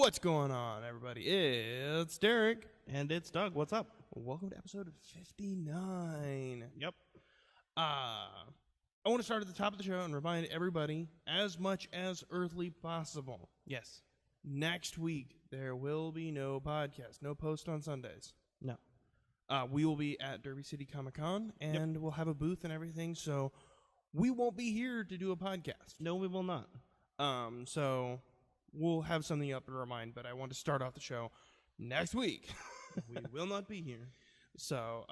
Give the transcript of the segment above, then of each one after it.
What's going on, everybody? It's Derrick. And it's Doug. What's up? Welcome to episode 59. Yep. I want to start at the top of the show and remind everybody, as much as earthly possible, Yes. next week there will be no podcast, no post on Sundays. No. We will be at Derby City Comic Con, and we'll have a booth and everything, so we won't be here to do a podcast. No, we will not. So we'll have something up to remind, but I want to start off the show next week. We will not be here. So,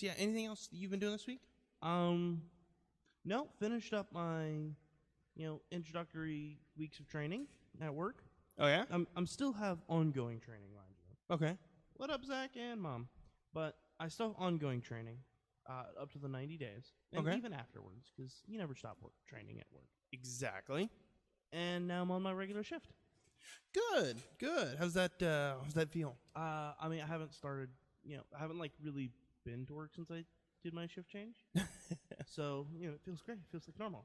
yeah, anything else that you've been doing this week? No, finished up my, introductory weeks of training at work. Oh, yeah? I'm still have ongoing training, mind you. Okay. What up, Zach and Mom? But I still have ongoing training up to the 90 days. And Okay. even afterwards, because you never stop training at work. Exactly. And now I'm on my regular shift. Good. How's that feel? I haven't started, I haven't really been to work since I did my shift change. So, it feels great. It feels like normal.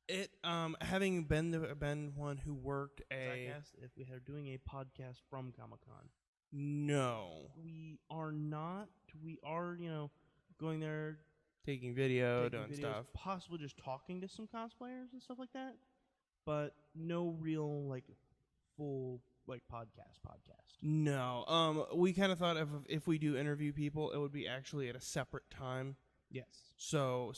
It, having been one who worked Zach asked if we are doing a podcast from Comic-Con. No. We are not. We are, going there, Taking video, taking doing videos, stuff. possibly just talking to some cosplayers and stuff like that. But no real, full, podcast. No. We kind of thought if we do interview people, it would be actually at a separate time. Yes. So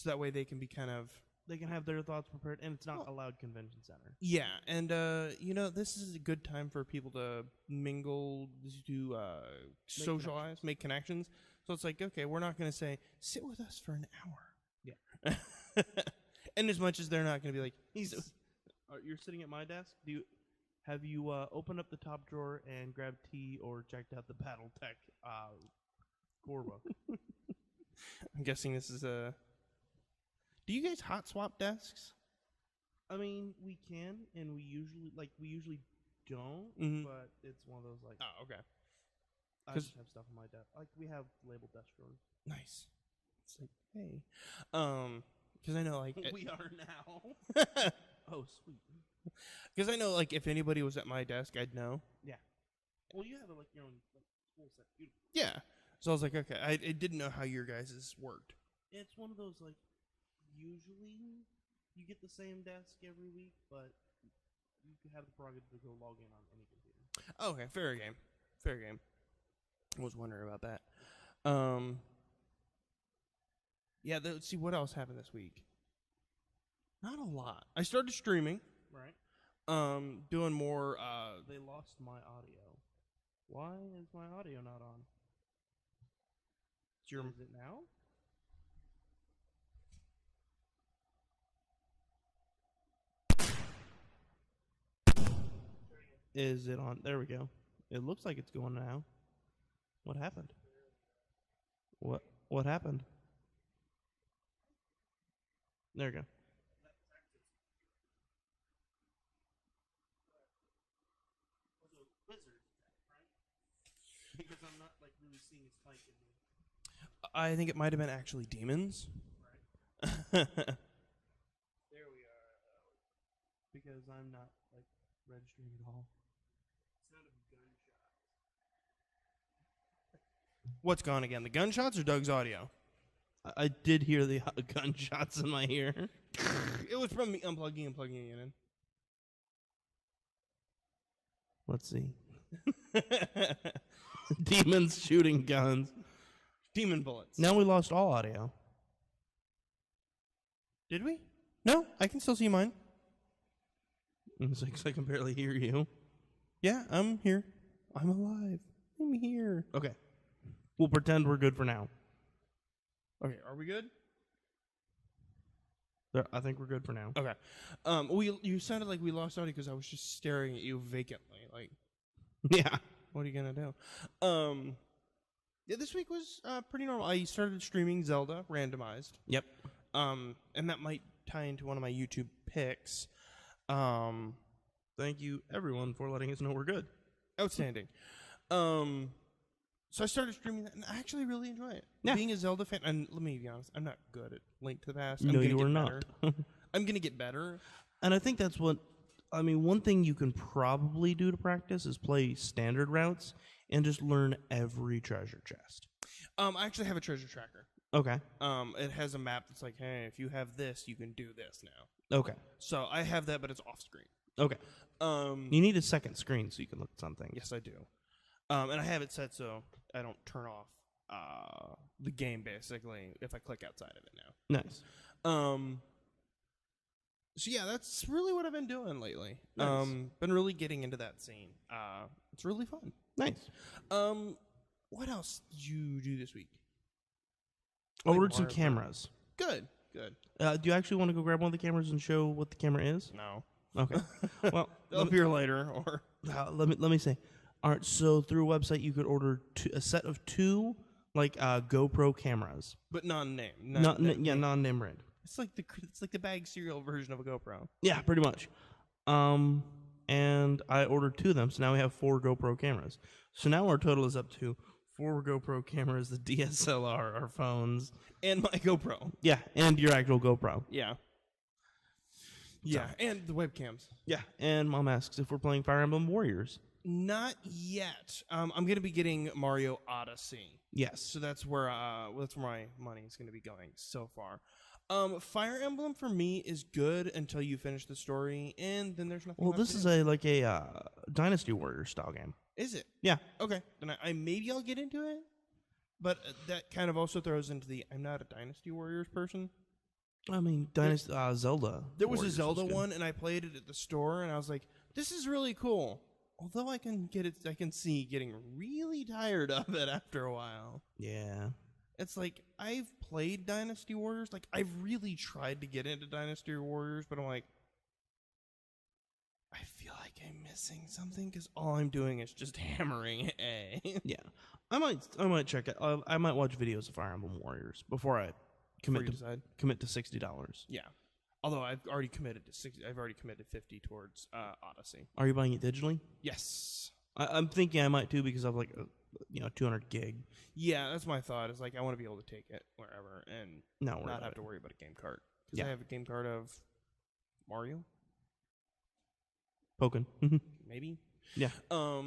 that way they can be kind of... They can have their thoughts prepared, and it's not a loud convention center. Yeah, and, this is a good time for people to mingle, to socialize, make connections. So it's like, okay, we're not going to say, sit with us for an hour. Yeah. And as much as they're not going to be like, You're sitting at my desk. Have you opened up the top drawer and grabbed tea or checked out the BattleTech core book? I'm guessing this is a... Do you guys hot swap desks? I mean, we can, and we usually don't, but it's one of those Oh, okay. I just have stuff on my desk. We have labeled desk drawers. Nice. It's like, hey. Because I know, we are now. Oh, sweet. Because I know, if anybody was at my desk, I'd know. Yeah. Well, you have your own full set. Beautiful. Yeah. So I was like, okay. I didn't know how your guys' worked. It's one of those, usually you get the same desk every week, but you can have the prerogative to go log in on any computer. Okay, fair game. I was wondering about that. Yeah, let's see what else happened this week. Not a lot. I started streaming. Right. Doing more. They lost my audio. Why is my audio not on? Is it now? Is it on? There we go. It looks like it's going now. What happened? What happened? There we go. Because I'm not really seeing a spike in the... I think it might have been actually demons. Right. There we are. Because I'm not registering at all. Sound of gunshots. What's gone again? The gunshots or Doug's audio? I did hear the gunshots in my ear. It was from me unplugging and plugging it in. Let's see. Demons shooting guns. Demon bullets. Now we lost all audio. Did we? No, I can still see mine. It's like I can barely hear you. Yeah, I'm here. I'm alive. I'm here. Okay. We'll pretend we're good for now. Okay, are we good? I think we're good for now. Okay. You sounded like we lost audio because I was just staring at you vacantly. Yeah. What are you gonna do? Yeah, this week was pretty normal. I started streaming Zelda randomized. Yep. And that might tie into one of my YouTube picks. Thank you, everyone, for letting us know we're good. Outstanding. So I started streaming that, and I actually really enjoy it. Yeah. Being a Zelda fan, and let me be honest, I'm not good at Link to the Past. No, you are not. I'm going to get better. And I think that's what I mean, one thing you can probably do to practice is play standard routes and just learn every treasure chest. I actually have a treasure tracker. Okay. It has a map that's like, hey, if you have this, you can do this now. Okay. So I have that, but it's off screen. Okay. You need a second screen so you can look at something. Yes, I do. And I have it set so I don't turn off the game, basically, if I click outside of it now. Nice. So yeah, that's really what I've been doing lately. Nice. Been really getting into that scene. It's really fun. Nice. What else did you do this week? I ordered some cameras. Good, good. Do you actually want to go grab one of the cameras and show what the camera is? No. Okay. Well, Up here later, or let me say. All right. So through a website, you could order a set of 2 like GoPro cameras. but non-name. Non-name brand. It's like the bag cereal version of a GoPro. Yeah, pretty much. And I ordered 2 of them, so now we have 4 GoPro cameras. So now our total is up to 4 GoPro cameras, the DSLR, our phones, And my GoPro. yeah, and your actual GoPro. Yeah. Yeah, and the webcams. Yeah, and mom asks if we're playing Fire Emblem Warriors. Not yet. I'm gonna be getting Mario Odyssey, Yes. so that's where my money is gonna be going so far. Fire Emblem for me is good until you finish the story, and then there's nothing. Well, left this to is do. a Dynasty Warriors style game. Is it? Yeah. Okay, then I maybe I'll get into it, but that kind of also throws into the I'm not a Dynasty Warriors person. I mean, Dynasty Zelda. There was Warriors a Zelda good. one, and I played it at the store, and I was like, "This is really cool." Although I can see getting really tired of it after a while. Yeah. It's like I've played Dynasty Warriors, like I've really tried to get into Dynasty Warriors, but I'm like, I feel like I'm missing something because all I'm doing is just hammering A. Yeah. I might check it. I might watch videos of Fire Emblem Warriors before I commit to $60. Yeah. Although I've already committed to 60. I've already committed 50 towards Odyssey. Are you buying it digitally? Yes. I'm thinking I might too because I've 200 gig. Yeah, that's my thought. Is like I want to be able to take it wherever and Not not have to worry about a game card. Because Yeah. I have a game card of Mario, Pokken. maybe. Yeah. So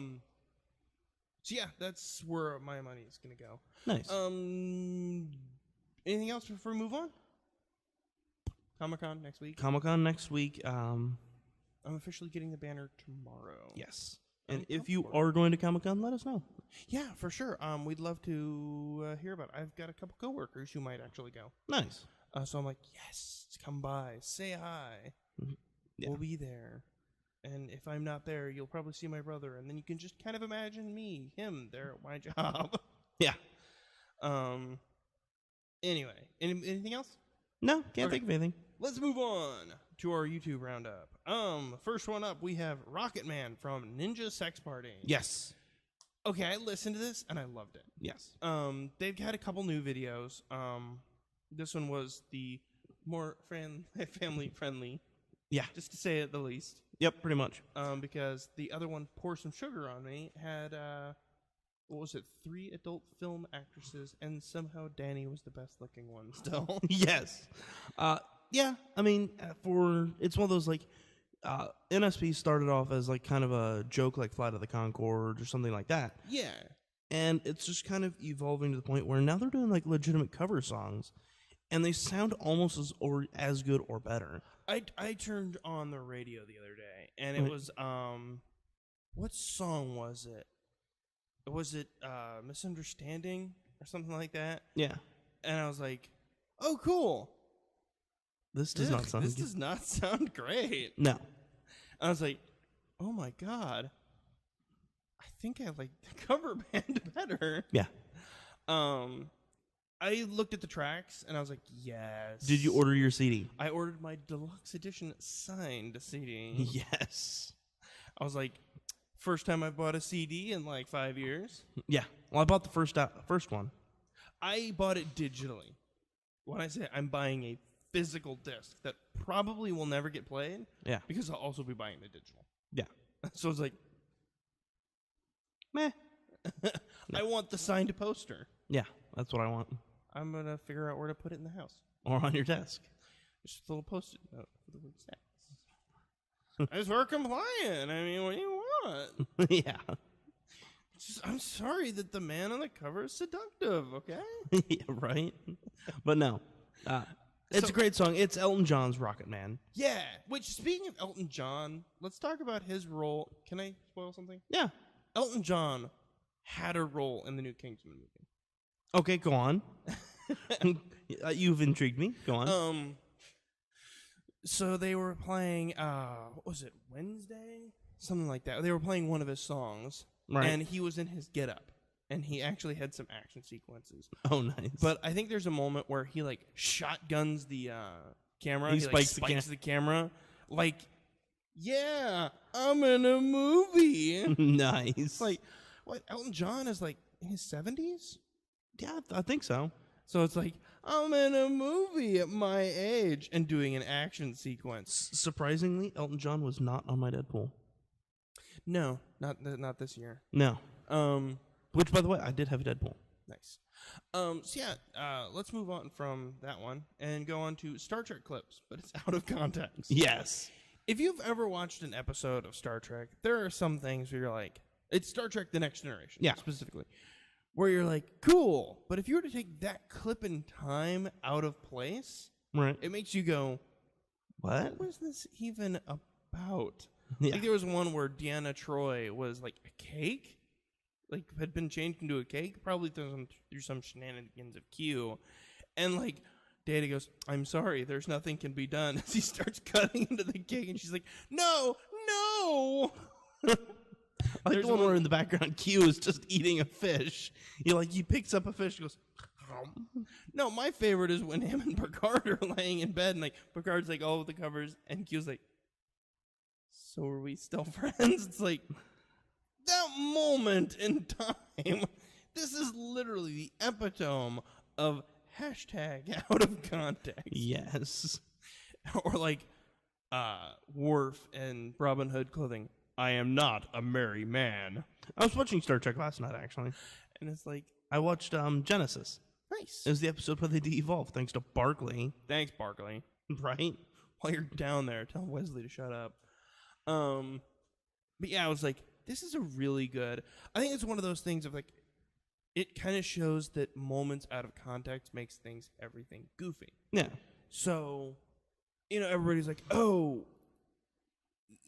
yeah, that's where my money is gonna go. Nice. Anything else before we move on? Comic-Con next week. Comic-Con next week. I'm officially getting the banner tomorrow. Yes. And I'm if you up for it. are going to Comic-Con, let us know. Yeah, for sure. We'd love to hear about it. I've got a couple coworkers who might actually go. Nice. So I'm like, yes, come by, say hi. Yeah. We'll be there. And if I'm not there, you'll probably see my brother, and then you can just kind of imagine him there at my job. Yeah. Anyway, anything else? No, can't Okay. think of anything. Let's move on to our YouTube roundup. First one up, we have Rocket Man from Ninja Sex Party. Yes. Okay, I listened to this and I loved it. Yes. They've had a couple new videos. This one was the more family friendly. Yeah. Just to say it the least. Yep, pretty much. Because the other one, Pour Some Sugar on Me, had, 3 adult film actresses, and somehow Danny was the best looking one still. Yes. Yeah, I mean, it's one of those, NSP started off as, kind of a joke like Flight of the Conchords or something like that. Yeah. And it's just kind of evolving to the point where now they're doing, legitimate cover songs, and they sound almost as good or better. I turned on the radio the other day, and it Right. was, what song was it? Was it Misunderstanding or something like that? Yeah. And I was like, oh, cool. This does not sound This good. does not sound great. No. I was like, oh my God. I think I like the cover band better. Yeah. I looked at the tracks and I was like, yes. Did you order your CD? I ordered my deluxe edition signed CD. Yes. I was like, first time I bought a CD in 5 years. Yeah. Well, I bought the first one. I bought it digitally. When I say I'm buying a physical disc that probably will never get played, Yeah. because I'll also be buying the digital. Yeah. So it's like, Meh. I want the signed poster. Yeah, that's what I want. I'm going to figure out where to put it in the house. Or on your desk. Just a little post-it note for the word sex. As we're compliant. I mean, what do you want? Yeah. I'm sorry that the man on the cover is seductive, okay? Yeah, right? But no. It's So- a great song. It's Elton John's Rocket Man. Yeah. Which, speaking of Elton John, let's talk about his role. Can I spoil something? Yeah. Elton John had a role in the new Kingsman movie. Okay, go on. You've intrigued me. Go on. So they were playing, what was it, Wednesday? Something like that. They were playing one of his songs, Right. and he was in his getup, and he actually had some action sequences. Oh, nice. But I think there's a moment where he, like, shotguns the camera. He like, spikes spikes the camera. Like, yeah, I'm in a movie. Nice. It's like, what, Elton John is, like, in his 70s? Yeah, I think so. So it's like, I'm in a movie at my age and doing an action sequence. Surprisingly, Elton John was not on my Deadpool. No, not this year. No. Um, Which, by the way, I did have Deadpool. nice. So yeah, let's move on from that one and go on to Star Trek clips, but it's out of context. Yes. If you've ever watched an episode of Star Trek, there are some things where you're like, it's Star Trek The Next Generation, Yeah. specifically, where you're like, cool, but if you were to take that clip in time out of place, Right. it makes you go, What? what was this even about? Yeah. Like there was one where Deanna Troi was like a cake, like had been changed into a cake, probably through some shenanigans of Q, and like Data goes, "I'm sorry, there's nothing can be done." As he starts cutting into the cake, and she's like, "No, no." I like There's the one one- where in the background Q is just eating a fish. He picks up a fish, he goes, No, my favorite is when him and Picard are laying in bed, and like Picard's like all of the covers, and Q's like, "So are we still friends?" It's like that moment in time. This is literally the epitome of hashtag out of context. yes. Or like Worf and Robin Hood clothing. I am not a merry man. I was watching Star Trek last night, actually. And it's like, I watched Genesis. nice. It was the episode where they de-evolved, thanks to Barkley. Thanks, Barkley. Right? While you're down there, tell Wesley to shut up. But yeah, I was like, this is a really good. I think it's one of those things of like, it kind of shows that moments out of context makes everything goofy. Yeah. So, everybody's like, oh,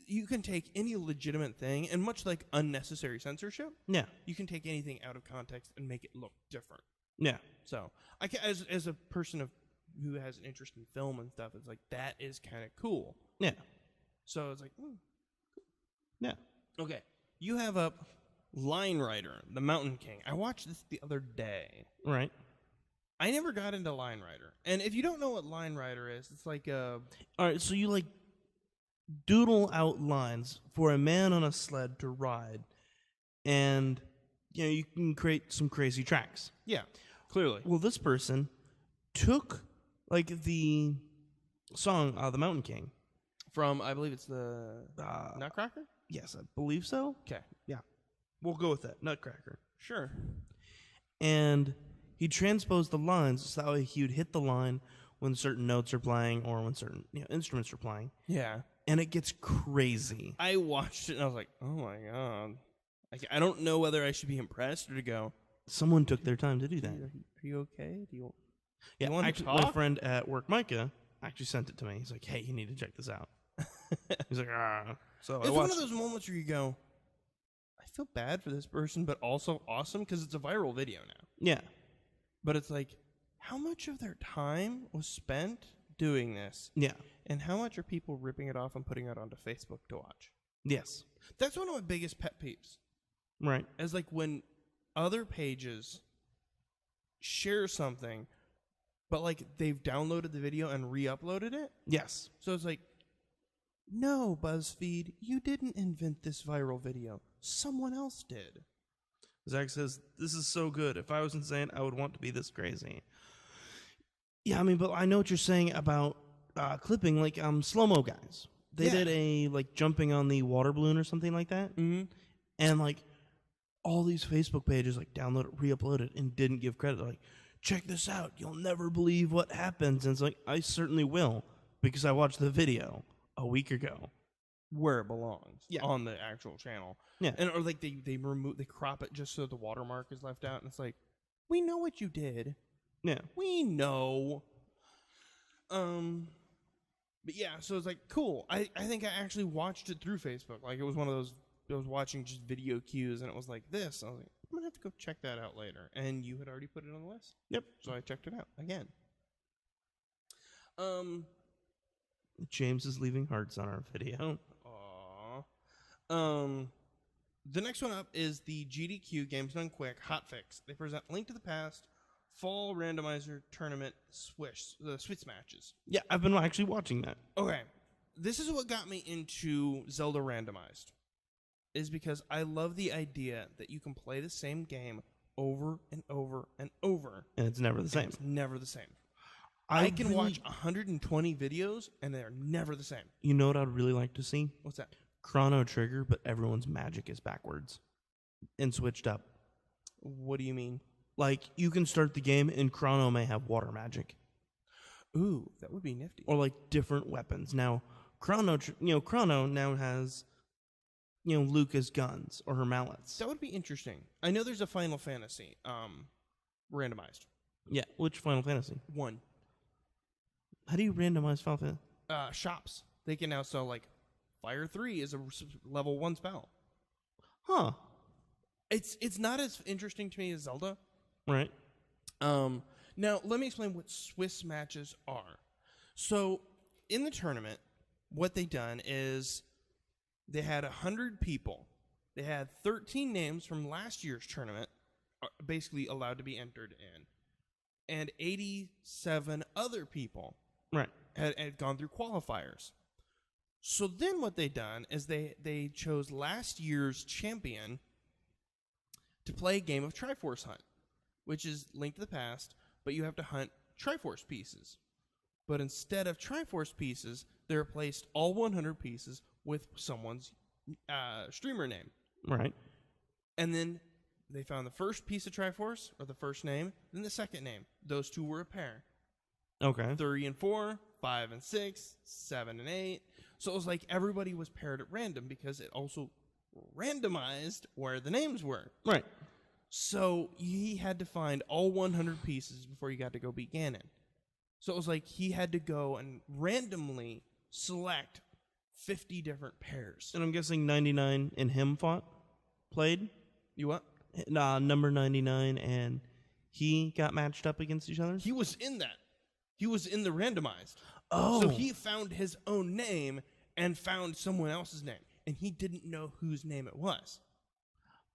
you can take any legitimate thing, and much like unnecessary censorship, Yeah. you can take anything out of context and make it look different. Yeah. So, as a person who has an interest in film and stuff, it's like, that is kind of cool. Yeah. So it's like, Yeah. okay, you have up Line Rider, the Mountain King. I watched this the other day. Right. I never got into Line Rider. And if you don't know what Line Rider is, it's like All right, so you doodle out lines for a man on a sled to ride, and you can create some crazy tracks. yeah, clearly. Well, this person took the song The Mountain King. From, I believe it's the Nutcracker? Yes, I believe so. Okay, We'll go with that. Nutcracker. sure. And he transposed the lines so that way he would hit the line when certain notes are playing or when certain instruments are playing. Yeah. And it gets crazy. I watched it and I was like, oh my God. I don't know whether I should be impressed or to go, Someone took their time to do that. are you okay? Do you Yeah, wanna actually, my talk? friend at work, Micah, actually sent it to me. He's like, "Hey, you need to check this out." He's like, "Ah." So I It's one watched. of those moments where you go, I feel bad for this person, but also awesome because it's a viral video now. Yeah, But it's like, how much of their time was spent doing this? yeah, And how much are people ripping it off and putting it onto Facebook to watch? yes, That's one of my biggest pet peeves. right, Is like when other pages share something, but like they've downloaded the video and re-uploaded it. yes, So it's like, no, BuzzFeed, you didn't invent this viral video. Someone else did. Zach says, "This is so good. If I was insane, I would want to be this crazy." Yeah, I mean, but I know what you're saying about clipping, slow-mo guys. They Yeah. did a jumping on the water balloon or something like that, Mm-hmm. and all these Facebook pages download it, re-upload it, and didn't give credit. They're like, check this out. You'll never believe what happens. And it's like, I certainly will, because I watched the video a week ago. where it belongs. Yeah. On the actual channel. Yeah. And or like they crop it just so the watermark is left out, and it's like, we know what you did. Yeah. We know. But yeah, so it's like cool. I think I actually watched it through Facebook. Like it was one of those. I was watching just video cues, and it was like this. I was like, I'm gonna have to go check that out later. And you had already put it on the list. Yep. So I checked it out again. James is leaving hearts on our video. Aww. The next one up is the GDQ Games Done Quick Hotfix. They present Link to the Past Fall Randomizer Tournament Switch matches. Yeah, I've been actually watching that. Okay, this is what got me into Zelda Randomized. Is because I love the idea that you can play the same game over and over and over. And it's never the same. It's never the same. I can watch 120 videos, and they're never the same. You know what I'd really like to see? What's that? Chrono Trigger, but everyone's magic is backwards and switched up. What do you mean? Like, you can start the game, and Chrono may have water magic. Ooh, that would be nifty. Or, like, different weapons. Now, Chrono now has... Lucas guns or her mallets. That would be interesting. I know there's a Final Fantasy randomized. Yeah, which Final Fantasy? 1. How do you randomize Final Fantasy? Shops. They can now sell, like, Fire 3 is a level 1 spell. Huh. It's not as interesting to me as Zelda. Right. Now, let me explain what Swiss matches are. So, in the tournament, what they done is... They had 100 people. They had 13 names from last year's tournament basically allowed to be entered in. And 87 other people had gone through qualifiers. So then what they done is they chose last year's champion to play a game of Triforce Hunt, which is Link to the Past, but you have to hunt Triforce pieces. But instead of Triforce pieces, they replaced all 100 pieces with someone's streamer name. Right. And then they found the first piece of Triforce, or the first name, then the second name. Those two were a pair. Okay. 3 and 4, 5 and 6, 7 and 8. So it was like everybody was paired at random because it also randomized where the names were. Right. So he had to find all 100 pieces before he got to go beat Ganon. So it was like he had to go and randomly select 50 different pairs. And I'm guessing 99 and him played? You what? Number 99 and he got matched up against each other? He was in that. He was in the randomized. Oh. So he found his own name and found someone else's name. And he didn't know whose name it was.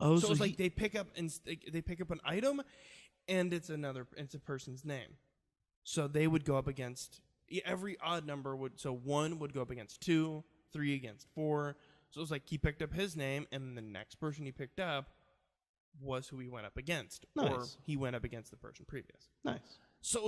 Oh, so it was like they pick up an item and it's a person's name. So they would go up against every odd number so 1 would go up against 2, 3 against 4. So it was like he picked up his name and the next person he picked up was who he went up against. Nice. Or he went up against the person previous. Nice. So it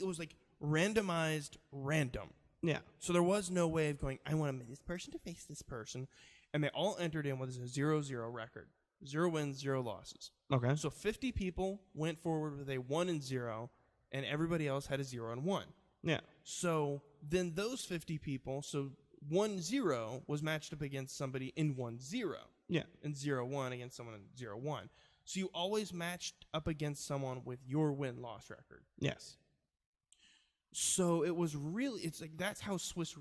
was like randomized random. Yeah. So there was no way of going, I want this person to face this person. And they all entered in with a 0-0 record. 0 wins, 0 losses. Okay. So 50 people went forward with a 1 and 0, and everybody else had a 0 and 1. Yeah. So then those 50 people, so 1-0 was matched up against somebody in 1-0. Yeah. And 0-1 against someone in 0-1. So you always matched up against someone with your win-loss record. Yes. So it's like that's how Swiss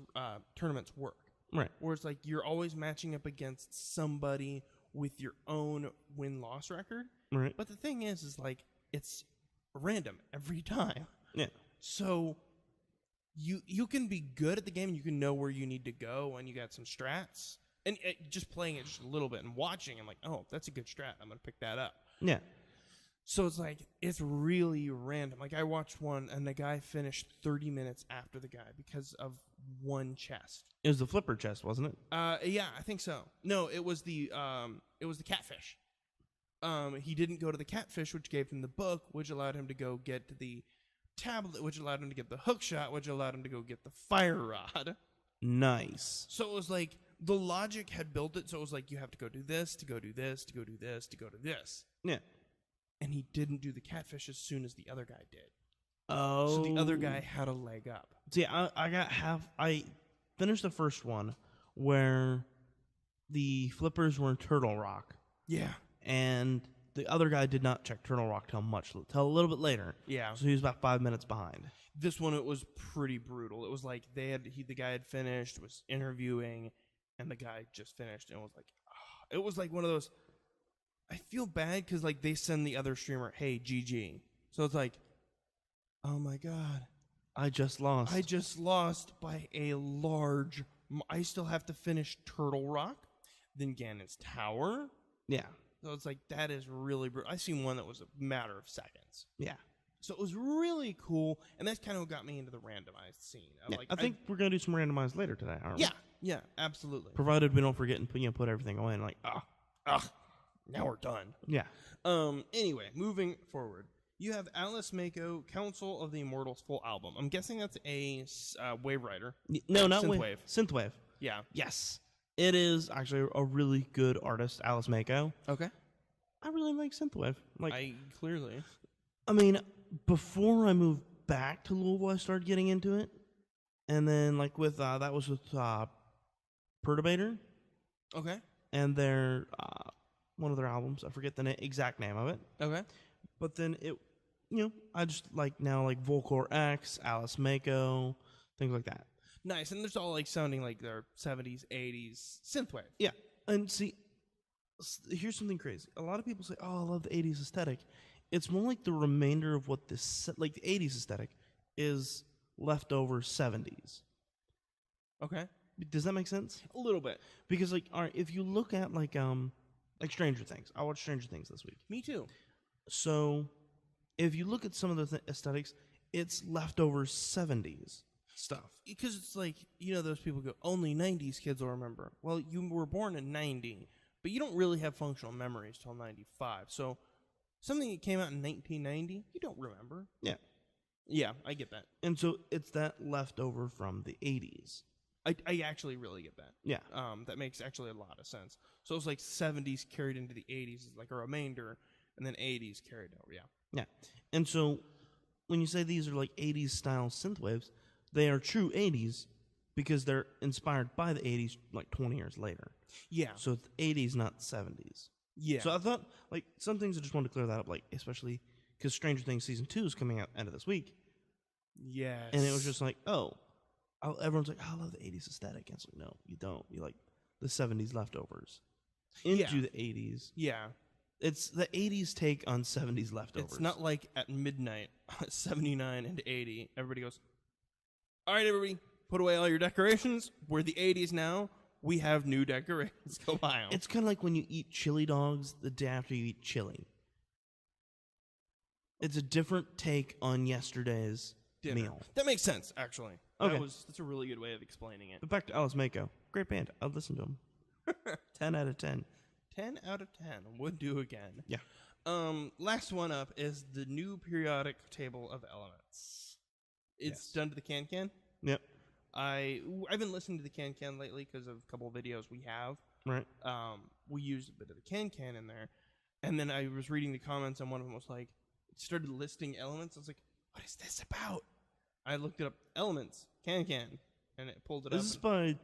tournaments work. Right. Where it's like you're always matching up against somebody with your own win-loss record. Right. But the thing is like it's random every time. Yeah. So you can be good at the game and you can know where you need to go and you got some strats. And just playing it just a little bit and watching, I'm like, oh, that's a good strat. I'm going to pick that up. Yeah. So it's like, it's really random. Like I watched one and the guy finished 30 minutes after the guy because of one chest. It was the flipper chest, wasn't it? Yeah, I think so. No, it was the catfish. He didn't go to the catfish, which gave him the book, which allowed him to go get to the tablet, which allowed him to get the hook shot, which allowed him to go get the fire rod. Nice. So it was like the logic had built it. So it was like you have to go do this, to go do this, to go do this, to go to this. Yeah. And he didn't do the catfish as soon as the other guy did. Oh. So the other guy had a leg up. See, I finished the first one where the flippers were in Turtle Rock, Yeah. and the other guy did not check Turtle Rock till a little bit later. Yeah. So he was about 5 minutes behind. This one, it was pretty brutal. It was like the guy had finished, was interviewing, and the guy just finished, and was like, oh. It was like one of those. I feel bad because like they send the other streamer, hey, GG. So it's like, oh my god, I just lost. I just lost by a large. I still have to finish Turtle Rock, then Ganon's Tower. Yeah. So it's like, that is really brutal. I seen one that was a matter of seconds. Yeah. So it was really cool, and that's kind of what got me into the randomized scene. Yeah, I think we're going to do some randomized later today, aren't we? Yeah, absolutely. Provided we don't forget and put everything away and like, Now we're done. yeah. Anyway, moving forward. You have Alice Mako, Council of the Immortals full album. I'm guessing that's a Wave Rider. No, not Synthwave. Synthwave. Yeah. Yes. It is actually a really good artist, Alice Mako. Okay. I really like Synthwave. Clearly. I mean, before I moved back to Louisville, I started getting into it. And then, like, that was with Perturbator. Okay. And their, one of their albums. I forget the exact name of it. Okay. But then I just like now, like, Volcor X, Alice Mako, things like that. Nice. And there's all, like, sounding like their 70s, 80s synthwave. Yeah. And see, here's something crazy. A lot of people say, oh, I love the 80s aesthetic. It's more like the remainder of what this, like the 80s aesthetic, is leftover 70s. Okay. Does that make sense? A little bit. Because, like, all right, if you look at, like Stranger Things. I watched Stranger Things this week. Me too. So, if you look at some of the aesthetics, it's leftover 70s stuff. Because it's like, those people go, only 90s kids will remember. Well, you were born in 90, but you don't really have functional memories till 95. So, something that came out in 1990, you don't remember. Yeah. Yeah, I get that. And so, it's that leftover from the 80s. I actually really get that. Yeah. That makes actually a lot of sense. So, it's like 70s carried into the 80s is like a remainder, and then 80s carried over, yeah. Yeah. And so, when you say these are like 80s style synthwaves, they are true 80s because they're inspired by the 80s like 20 years later. Yeah. So it's 80s, not 70s. Yeah. So I thought, like, some things I just wanted to clear that up, like, especially because Stranger Things Season 2 is coming out end of this week. Yes. And it was just like, everyone's like, I love the 80s aesthetic. And it's like, no, you don't. You like the 70s leftovers into the 80s. Yeah. It's the 80s take on 70s leftovers. It's not like at midnight, 79 and 80, everybody goes, all right, everybody, put away all your decorations. We're the 80s now. We have new decorations. Go buy them. It's kind of like when you eat chili dogs the day after you eat chili. It's a different take on yesterday's meal. That makes sense, actually. Okay. That's a really good way of explaining it. But back to Alice Mako. Great band. I'd listen to them. 10 out of 10. 10 out of 10. Would do again. Yeah. Last one up is the new periodic table of elements. It's done to the can. Yep. I've been listening to the can lately because of a couple of videos we have. Right. We used a bit of the can in there, and then I was reading the comments, and one of them was like, it started listing elements. I was like, what is this about? I looked it up, elements, can, and it pulled it up. This is by...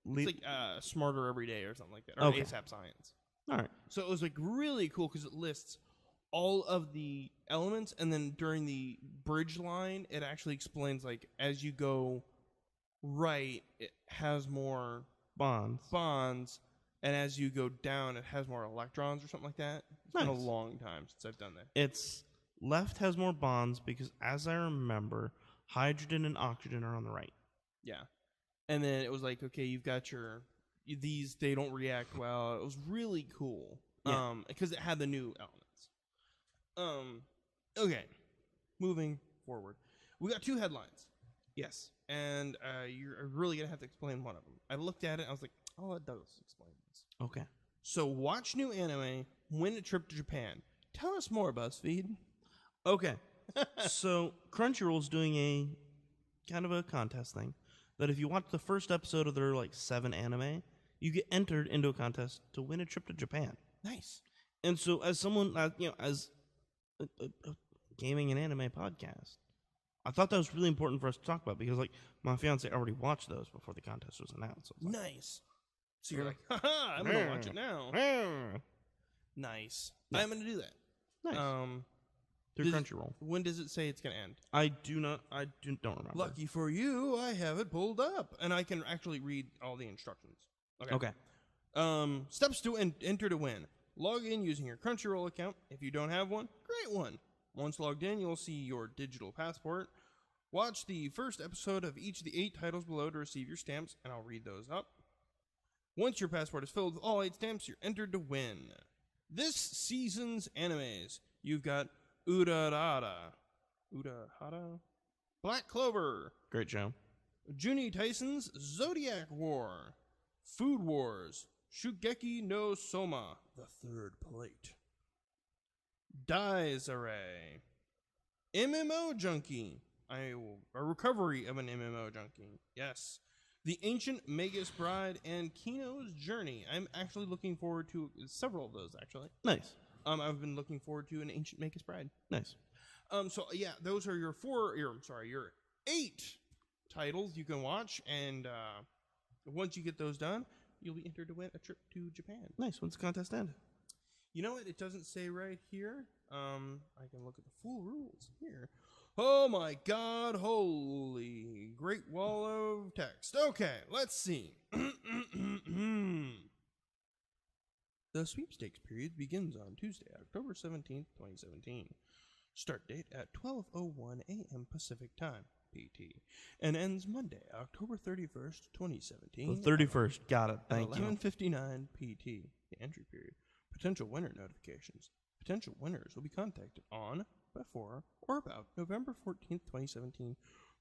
It's like Smarter Every Day or something like that, or Okay. ASAP Science. All right. So it was like really cool because it lists all of the elements, and then during the bridge line, it actually explains like as you go right, it has more bonds, and as you go down, it has more electrons or something like that. It's been a Nice. long time since I've done that. It's left has more bonds because, as I remember, hydrogen and oxygen are on the right. Yeah. And then it was like, okay, you've got these, they don't react well. It was really cool. Yeah. Because it had the new elements. Okay. Moving forward. We got 2 headlines. Yes. And you're really going to have to explain one of them. I looked at it, and I was like, I'll let Douglas explain this. Okay. So, watch new anime, win a trip to Japan. Tell us more, BuzzFeed. Okay. So, Crunchyroll's doing a kind of a contest thing that if you watch the first episode of their, like, 7 anime, you get entered into a contest to win a trip to Japan. Nice. And so, as someone, as a gaming and anime podcast, I thought that was really important for us to talk about because, like, my fiance already watched those before the contest was announced. So it's like, Nice. So you're like, haha, I'm gonna watch it now. Nice. Yeah. I'm gonna do that. nice. Through Crunchyroll. When does it say it's gonna end? I don't remember. Lucky for you, I have it pulled up, and I can actually read all the instructions. Okay. Steps to enter to win. Log in using your Crunchyroll account. If you don't have one, great one. Once logged in, you'll see your digital passport. Watch the first episode of each of the 8 titles below to receive your stamps, and I'll read those up. Once your passport is filled with all 8 stamps, you're entered to win. This season's animes, you've got Urarara, Black Clover, Great show. Juni Tyson's Zodiac War, Food Wars, Shugeki no Soma, The Third Plate, Dies Array, MMO Junkie, a recovery of an MMO junkie, yes. The Ancient Magus Bride and Kino's Journey. I'm actually looking forward to several of those, actually. Nice. I've been looking forward to an Ancient Magus Bride. Nice. So yeah, those are your 8 titles you can watch, and once you get those done, you'll be entered to win a trip to Japan. Nice. When's the contest end? You know what? It doesn't say right here. I can look at the full rules here. Oh my God, holy great wall of text. Okay, let's see. The sweepstakes period begins on Tuesday, October 17th, 2017. Start date at 12:01 a.m. Pacific Time, PT, and ends Monday, October 31st, 2017. The 31st. Got it. Thank you. 11:59 PT, the entry period. Potential winner notifications. Potential winners will be contacted on, before, or about November 14th, 2017,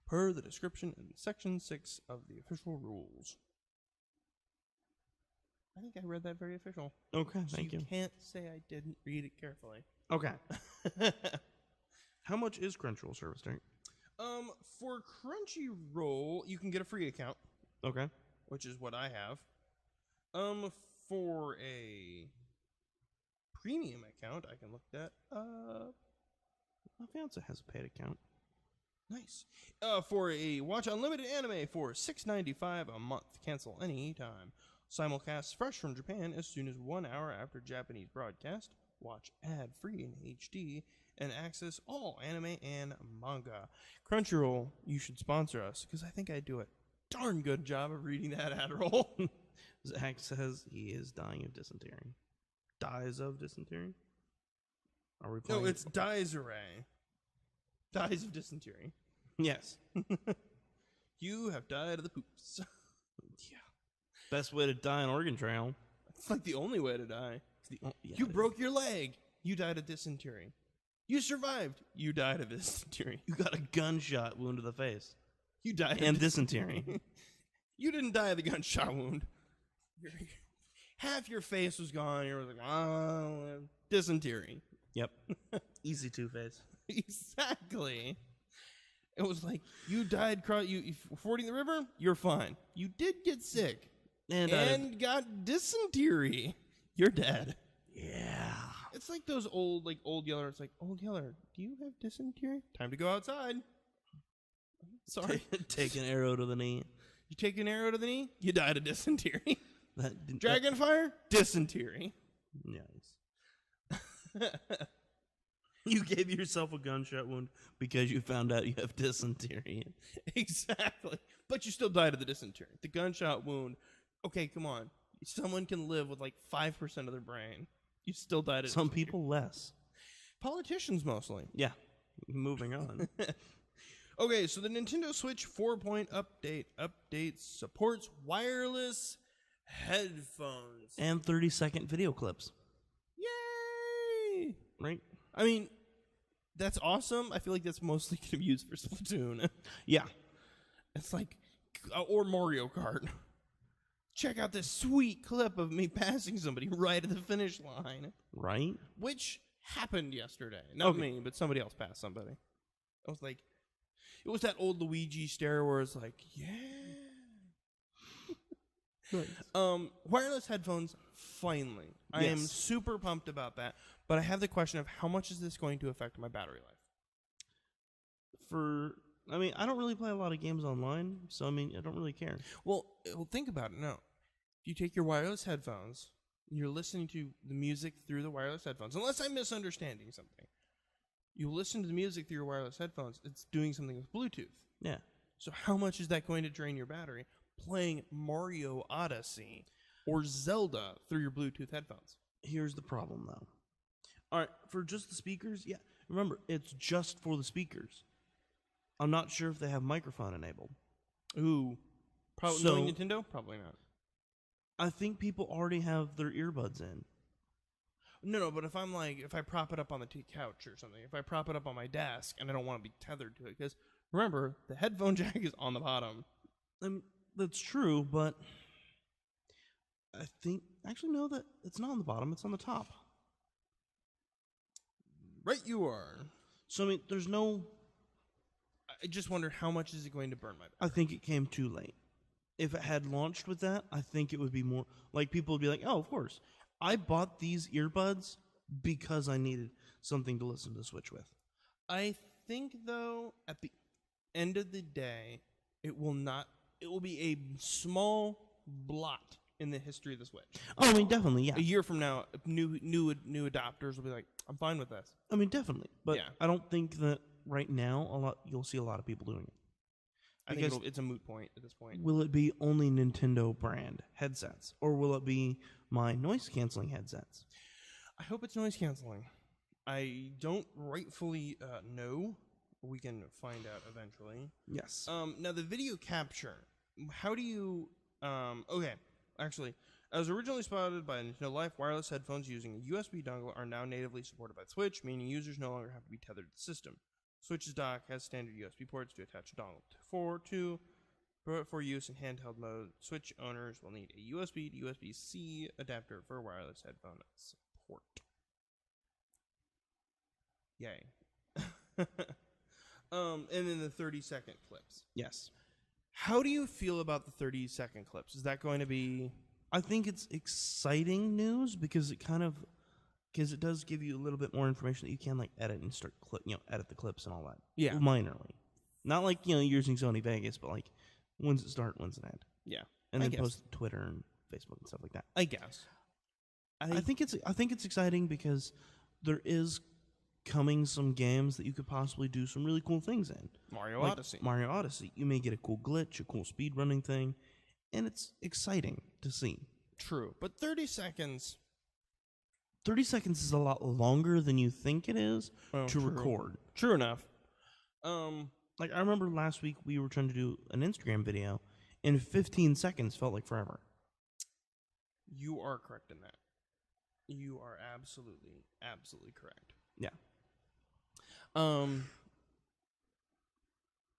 per the description in Section 6 of the official rules. I think I read that very official. Okay, So thank you. you can't say I didn't read it carefully. Okay. How much is Crunchyroll service, Derek? For Crunchyroll, you can get a free account, Okay. which is what I have. For a premium account, I can look that up. My fiance has a paid account. Nice. For a watch unlimited anime for $6.95 a month. Cancel any time. Simulcast fresh from Japan as soon as 1 hour after Japanese broadcast. Watch ad-free in HD and access all anime and manga. Crunchyroll, you should sponsor us because I think I do a darn good job of reading that ad roll. Zach says he is dying of dysentery. Dies of dysentery? Are we playing? No, it's Dies Array. Dies of dysentery. Yes. You have died of the poops. Yeah. Best way to die on Oregon Trail. It's like the only way to die. Yeah, You it broke your leg. You died of dysentery. You survived. You died of dysentery. You got a gunshot wound to the face. You died And of dysentery. You didn't die of the gunshot wound. Half your face was gone. You were like, oh, dysentery. Yep. Easy two-face. Exactly. It was like, you died fording the river, you're fine. You did get sick. And got dysentery. You're dead. Yeah. It's like those old Yeller. It's like, old Yeller, do you have dysentery? Time to go outside. Sorry. Take an arrow to the knee. You take an arrow to the knee, you died of dysentery. Dragon Dragonfire, dysentery. Nice. You gave yourself a gunshot wound because you found out you have dysentery. Exactly. But you still died of the dysentery. The gunshot wound. Okay, come on. Someone can live with like 5% of their brain. You still died of Some dysentery. people less. Politicians mostly. Yeah. Moving on. Okay, so the Nintendo Switch 4-point update supports wireless headphones. And 30-second video clips. Yay! Right? I mean, that's awesome. I feel like that's mostly going to be used for Splatoon. Yeah. It's like, or Mario Kart. Check out this sweet clip of me passing somebody right at the finish line. Right? Which happened yesterday. Not me, but somebody else passed somebody. I was like, it was that old Luigi stare where it's like, yeah. Nice. Wireless headphones, finally. I am super pumped about that. But I have the question of how much is this going to affect my battery life? For I mean, I don't really play a lot of games online, so I mean, I don't really care. Well, think about it. No, if you take your wireless headphones, you're listening to the music through the wireless headphones. Unless I'm misunderstanding something, you listen to the music through your wireless headphones. It's doing something with Bluetooth. Yeah. So how much is that going to drain your battery playing Mario Odyssey or Zelda through your Bluetooth headphones? Here's the problem, though. All right, for just the speakers, yeah. Remember, it's just for the speakers. I'm not sure if they have microphone enabled. Ooh. Probably knowing Nintendo? Probably not. I think people already have their earbuds in. No, but if I prop it up on the couch or something, if I prop it up on my desk and I don't want to be tethered to it, because remember, the headphone jack is on the bottom. That's true, but I think, actually, no, that it's not on the bottom, it's on the top. Right you are. So, I mean, there's no... I just wonder how much is it going to burn my battery? I think it came too late. If it had launched with that, I think it would be more... Like, people would be like, oh, of course. I bought these earbuds because I needed something to listen to the Switch with. I think, though, at the end of the day, it will be a small blot in the history of the Switch. Oh, I mean, definitely, yeah. A year from now, new adopters will be like, I'm fine with this. I mean, definitely. But Yeah. I don't think that right now you'll see a lot of people doing it. I think it's a moot point at this point. Will it be only Nintendo brand headsets? Or will it be my noise-canceling headsets? I hope it's noise canceling. I don't rightfully know. We can find out eventually. Yes. Now, the video capture. How do you... okay, actually, as originally spotted by Nintendo Life, wireless headphones using a USB dongle are now natively supported by the Switch, meaning users no longer have to be tethered to the system. Switch's dock has standard USB ports to attach a dongle for use in handheld mode. Switch owners will need a USB to USB-C adapter for wireless headphone support. Yay. And then the 30-second clips. Yes. How do you feel about the 30-second clips? Is that going to be... I think it's exciting news because it does give you a little bit more information that you can like edit and start edit the clips and all that. Yeah. Minorly. Not like, using Sony Vegas, but like when's it start, when's it end. Yeah. And I then guess. post to Twitter and Facebook and stuff like that. I guess. I think it's exciting because there is coming some games that you could possibly do some really cool things in. Mario Like Odyssey. Mario Odyssey. You may get a cool glitch, a cool speed running thing, and it's exciting to see. True. But 30 seconds... 30 seconds is a lot longer than you think it is to true. record. True enough. Like, I remember last week we were trying to do an Instagram video, and 15 seconds felt like forever. You are correct in that. You are absolutely correct. Yeah.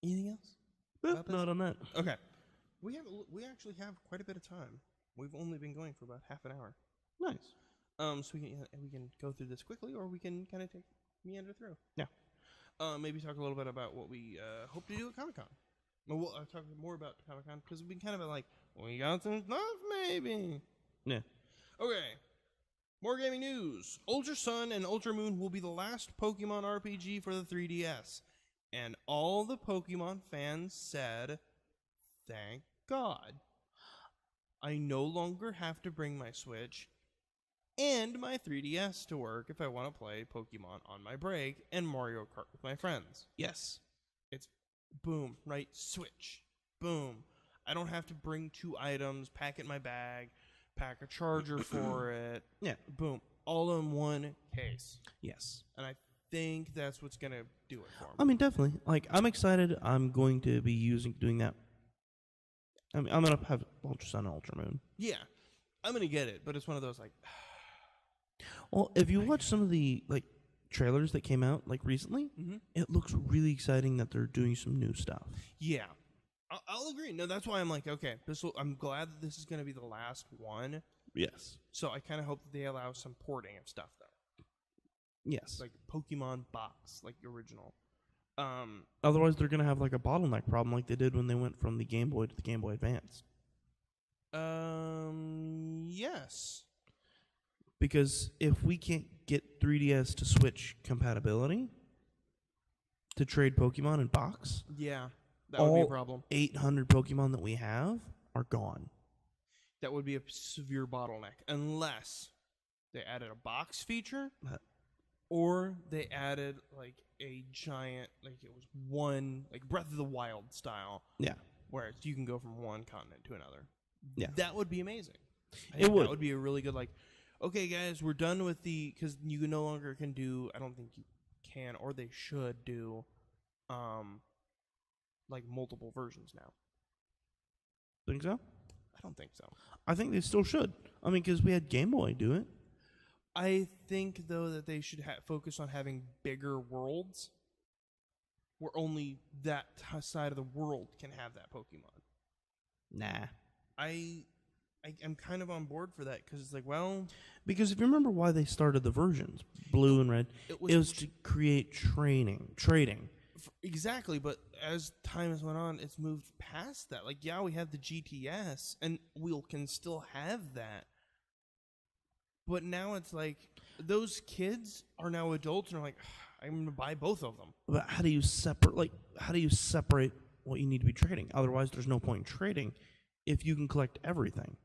Anything else? Not on that. Okay. We actually have quite a bit of time. We've only been going for about half an hour. Nice. So we can go through this quickly, or we can kind of meander through. Yeah. Maybe talk a little bit about what we hope to do at Comic-Con. Well, we'll talk more about Comic-Con because we've been kind of like, we got some stuff, maybe. Yeah. Okay. More gaming news. Ultra Sun and Ultra Moon will be the last Pokemon RPG for the 3DS. And all the Pokemon fans said, thank God. I no longer have to bring my Switch and my 3DS to work if I want to play Pokemon on my break and Mario Kart with my friends. Yes. It's boom, right? Switch. Boom. I don't have to bring 2 items, pack it in my bag, pack a charger for it. Yeah. Boom. All in one case. Yes. And I think that's what's going to do it for me. I mean, definitely. Like, I'm excited. I'm going to be doing that. I mean, I'm going to have Ultra Sun and Ultra Moon. Yeah. I'm going to get it, but it's one of those, like... Well, if you watch some of the, like, trailers that came out, like, recently, it looks really exciting that they're doing some new stuff. Yeah. I'll agree. No, that's why I'm like, okay, I'm glad that this is going to be the last one. Yes. So I kind of hope that they allow some porting of stuff, though. Yes. Like Pokemon Box, like the original. Otherwise, they're going to have, like, a bottleneck problem like they did when they went from the Game Boy to the Game Boy Advance. Yes. Because if we can't get 3DS to Switch compatibility, to trade Pokemon in box, Yeah, that would be a All- problem. 800 Pokemon that we have are gone. That would be a severe bottleneck unless they added a box feature or they added like a giant, like it was one, like Breath of the Wild style, Yeah. where you can go from one continent to another. Yeah. That would be amazing. I It think would. That would be a really good, like, okay, guys, we're done with because you no longer can do, I don't think you can, or they should do, like multiple versions now. Think so? I don't think so. I think they still should. I mean, because we had Game Boy do it. I think, though, that they should focus on having bigger worlds where only that side of the world can have that Pokemon. Nah. I'm kind of on board for that because it's like, well, Because if you remember why they started the versions, blue and red, it it was to create trading. exactly. But as time has went on, it's moved past that. Like, yeah, we have the GTS, and we can still have that. But now it's like those kids are now adults and are like, I'm going to buy both of them. But how do you separate what you need to be trading? Otherwise, there's no point in trading if you can collect everything.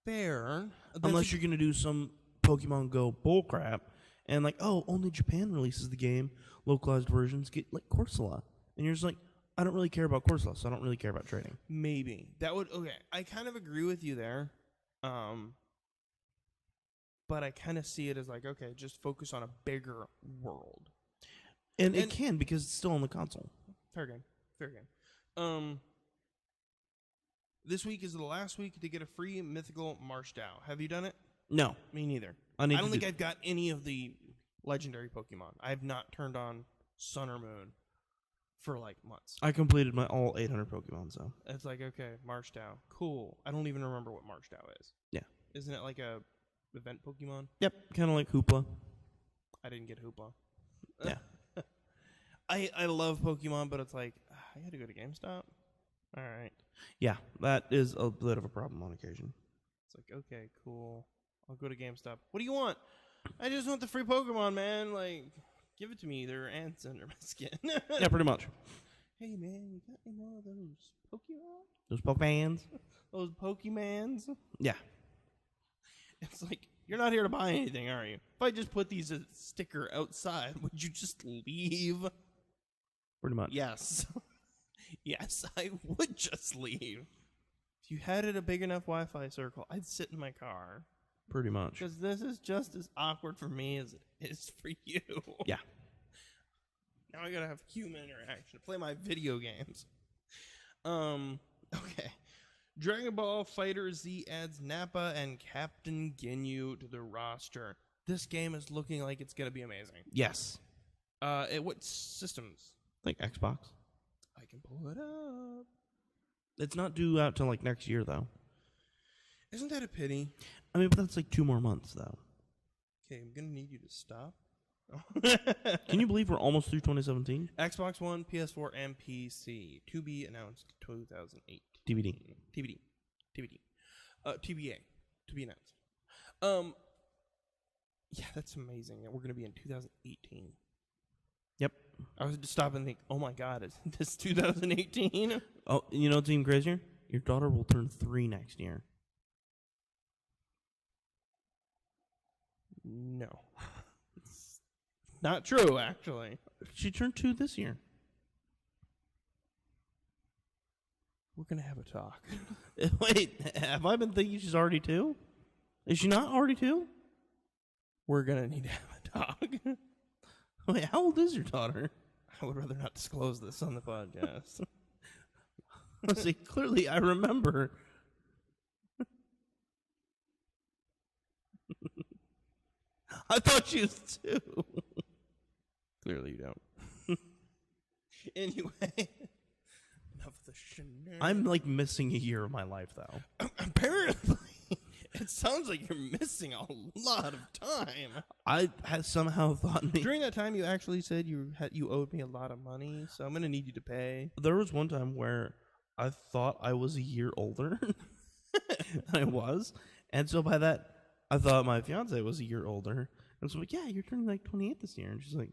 Fair. Unless you're going to do some Pokemon Go bullcrap and like, oh, only Japan releases the game, localized versions get like Corsola. And you're just like, I don't really care about Corsola, so I don't really care about trading. Maybe. That would, okay, I kind of agree with you there. But I kind of see it as like, okay, just focus on a bigger world. And it can because it's still on the console. Fair game. This week is the last week to get a free mythical Marshdow. Have you done it? No. Me neither. I don't think I've got any of the legendary Pokemon. I have not turned on Sun or Moon for like months. I completed my all 800 Pokemon, so. It's like, okay, Marshdow. Cool. I don't even remember what Marshdow is. Yeah. Isn't it like a event Pokemon? Yep, kind of like Hoopla. I didn't get Hoopla. Yeah. I love Pokemon, but it's like, I gotta go to GameStop. All right. Yeah, that is a bit of a problem on occasion. It's like, okay, cool. I'll go to GameStop. What do you want? I just want the free Pokemon, man. Like, give it to me. There are ants under my skin. Yeah, pretty much. Hey, man, you got any more of those Pokemon? Those Pokemans? Those Pokemans? Yeah. It's like, you're not here to buy anything, are you? If I just put these sticker outside, would you just leave? Pretty much. Yes. Yes, I would just leave. If you had it a big enough Wi-Fi circle, I'd sit in my car. Pretty much. Because this is just as awkward for me as it is for you. Yeah. Now I gotta have human interaction to play my video games. Okay. Dragon Ball Fighter Z adds Nappa and Captain Ginyu to the roster. This game is looking like it's gonna be amazing. Yes. What systems? Like Xbox. I can pull it up. It's not due out till like next year, though. Isn't that a pity? I mean, but that's like 2 more months, though. Okay, I'm gonna need you to stop. Can you believe we're almost through 2017? Xbox One, PS4, and PC to be announced 2008. DVD. TBD. TBA to be announced. Yeah, that's amazing. We're gonna be in 2018. Yep. I was just stop and think, oh my God, is this 2018? Oh, you know what's even crazier? Your daughter will turn 3 next year. No. It's not true, actually. She turned 2 this year. We're going to have a talk. Wait, have I been thinking she's already 2? Is she not already 2? We're going to need to have a talk. Wait, how old is your daughter? I would rather not disclose this on the podcast. Let's see, clearly I remember. I thought she was 2. Clearly you don't. Anyway, enough of the shenanigans. I'm like missing a year of my life, though. Apparently, it sounds like you're missing a lot of time. I had somehow thought During that time, you actually said you owed me a lot of money, so I'm going to need you to pay. there was one time where I thought I was a year older than I was. And so by that, I thought my fiance was a year older. And so I'm like, yeah, you're turning like 28 this year. And she's like,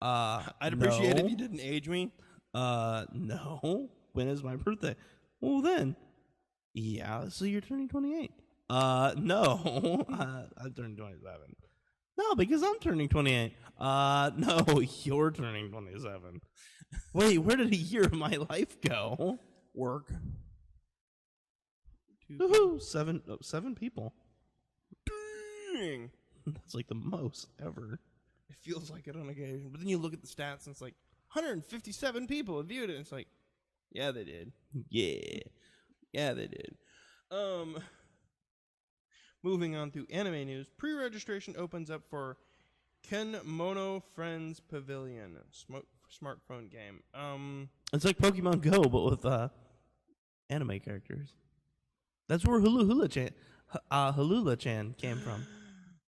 I'd appreciate it if you didn't age me. No. When is my birthday? Well, then. Yeah, so you're turning 28. No. I'm turning 27. No, because I'm turning 28. No, you're turning 27. Wait, where did a year of my life go? Work. Woohoo! Seven people. Dang. That's like the most ever. It feels like it on occasion. But then you look at the stats and it's like 157 people have viewed it. And it's like, yeah, they did. Yeah. Yeah, they did. Moving on to anime news. Pre-registration opens up for Ken Mono Friends Pavilion, smartphone game. It's like Pokemon Go, but with anime characters. That's where Halula-chan came from.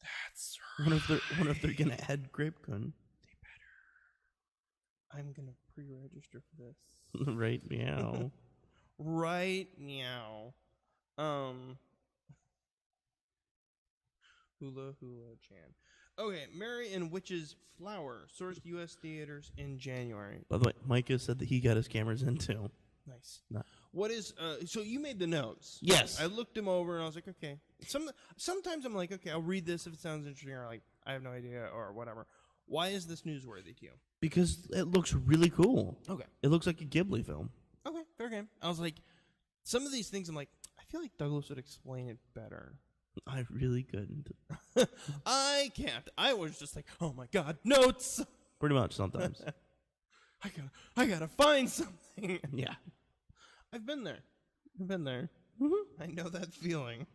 That's What if they're gonna add Grape-kun? They better. I'm gonna pre-register for this. Right meow. Right now. Hula-chan. Okay, Mary and Witch's Flower sourced U.S. theaters in January. By the way, Micah said that he got his cameras in too. Nice. No. What is so you made the notes? Yes. I looked them over and I was like, okay. Sometimes I'm like, okay, I'll read this if it sounds interesting, or like I have no idea or whatever. Why is this newsworthy to you? Because it looks really cool. Okay. It looks like a Ghibli film. Okay, fair game. I was like, some of these things I'm like, I feel like Douglas would explain it better. I really couldn't. I can't. I was just like, oh my god, notes. Pretty much sometimes. I gotta find something. Yeah. I've been there. Mm-hmm. I know that feeling.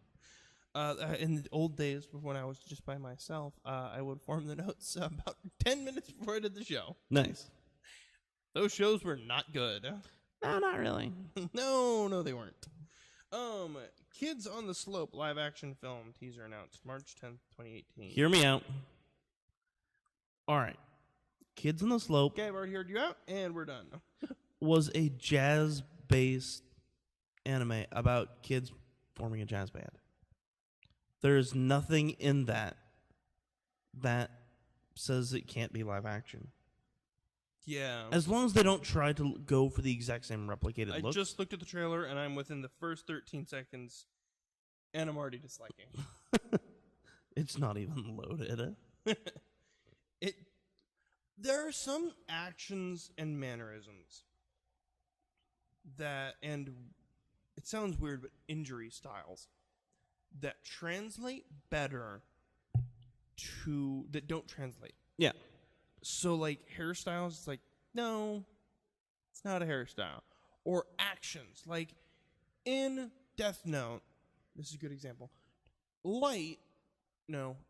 In the old days, when I was just by myself, I would form the notes about 10 minutes before I did the show. Nice. Those shows were not good. No, not really. No, they weren't. Kids on the Slope live action film teaser announced March 10th, 2018. Hear me out. All right. Kids on the Slope. Okay, I've already heard you out, and we're done. Was a jazz-based anime about kids forming a jazz band. There is nothing in that says it can't be live action. Yeah. As long as they don't try to go for the exact same replicated I look. just looked at the trailer, and I'm within the first 13 seconds, and I'm already disliking. It's not even loaded. There are some actions and mannerisms that, and it sounds weird, but injury styles that translate better that don't translate. Yeah. So, like, hairstyles, it's like, no, it's not a hairstyle. Or actions, like, in Death Note, this is a good example,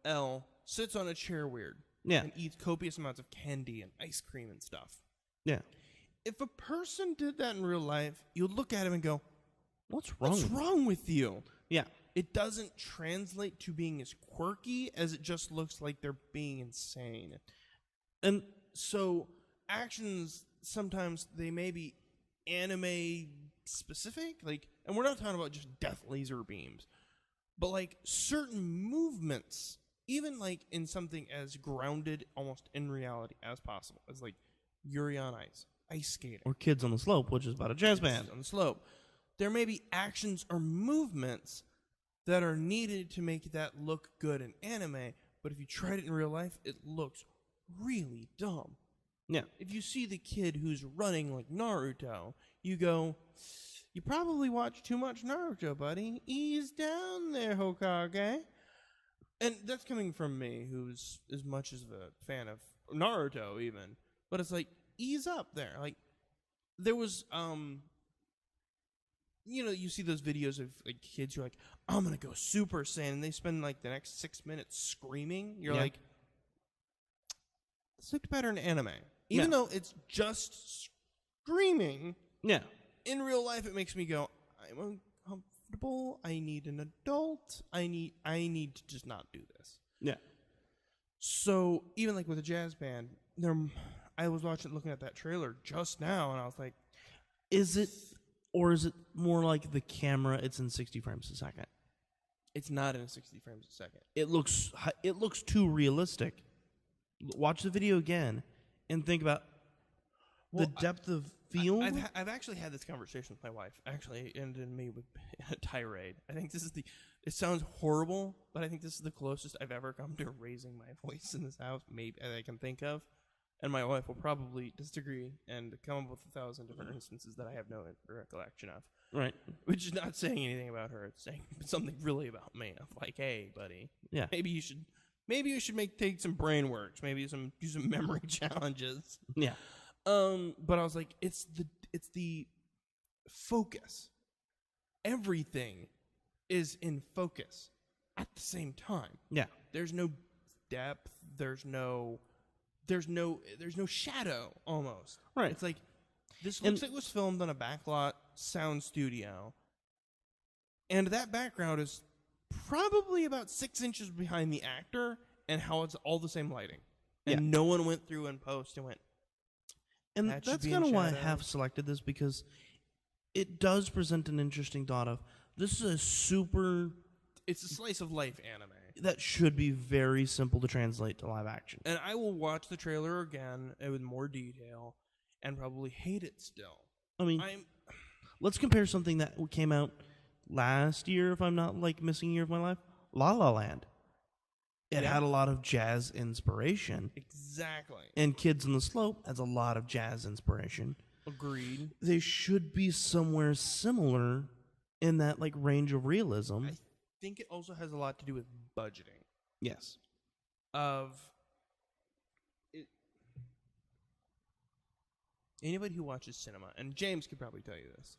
L, sits on a chair weird. Yeah. And eats copious amounts of candy and ice cream and stuff. Yeah. If a person did that in real life, you'd look at him and go, What's wrong with you? Yeah. It doesn't translate to being as quirky as it just looks like they're being insane. And so actions, sometimes they may be anime specific, like, and we're not talking about just death laser beams, but like certain movements, even like in something as grounded almost in reality as possible, as like Yuri on ice skating. Or Kids on the Slope, which is about a jazz band. On the Slope. There may be actions or movements that are needed to make that look good in anime, but if you tried it in real life, it looks really dumb. Yeah. If you see the kid who's running like Naruto, you go, you probably watch too much Naruto, buddy. Ease down there, Hokage. And that's coming from me, who's as much as a fan of Naruto even. But it's like, ease up there. Like, there was, you see those videos of like kids who are like, I'm going to go Super Saiyan, and they spend like the next 6 minutes screaming. You're like, this looked better in anime. Even though it's just screaming. Yeah. In real life, it makes me go, I'm uncomfortable. I need an adult. I need to just not do this. Yeah. So even like with a jazz band, I was looking at that trailer just now, and I was like, is it more like the camera? It's in 60 frames a second. It's not in 60 frames a second. It looks too realistic. Watch the video again, and think about Well, the depth of field. I've actually had this conversation with my wife. Actually, it ended in me with a tirade. I think this is it sounds horrible, but I think this is the closest I've ever come to raising my voice in this house, maybe that I can think of. And my wife will probably disagree and come up with 1,000 different instances that I have no recollection of. Right. Which is not saying anything about her. It's saying something really about me. Of like, hey, buddy, Yeah. maybe you should take some brain works. Maybe do some memory challenges. Yeah. But I was like, it's the focus. Everything is in focus at the same time. Yeah. There's no depth. There's no shadow almost. Right. It's like this looks like it was filmed on a backlot sound studio, and that background is probably about 6 inches behind the actor, and how it's all the same lighting. And no one went through in post and went. And That should that's be in kind of why I shadow. have selected this, because it does present an interesting thought of this is a super It's a slice of life anime. that should be very simple to translate to live action. And I will watch the trailer again with more detail and probably hate it still. I mean, I'm let's compare something that came out last year, if I'm not like missing a year of my life. La La Land. It Yeah. had a lot of jazz inspiration. exactly And Kids on the Slope has a lot of jazz inspiration. agreed. They should be somewhere similar in that like range of realism. I think it also has a lot to do with budgeting. Yes. Of it, anybody who watches cinema, and James could probably tell you this.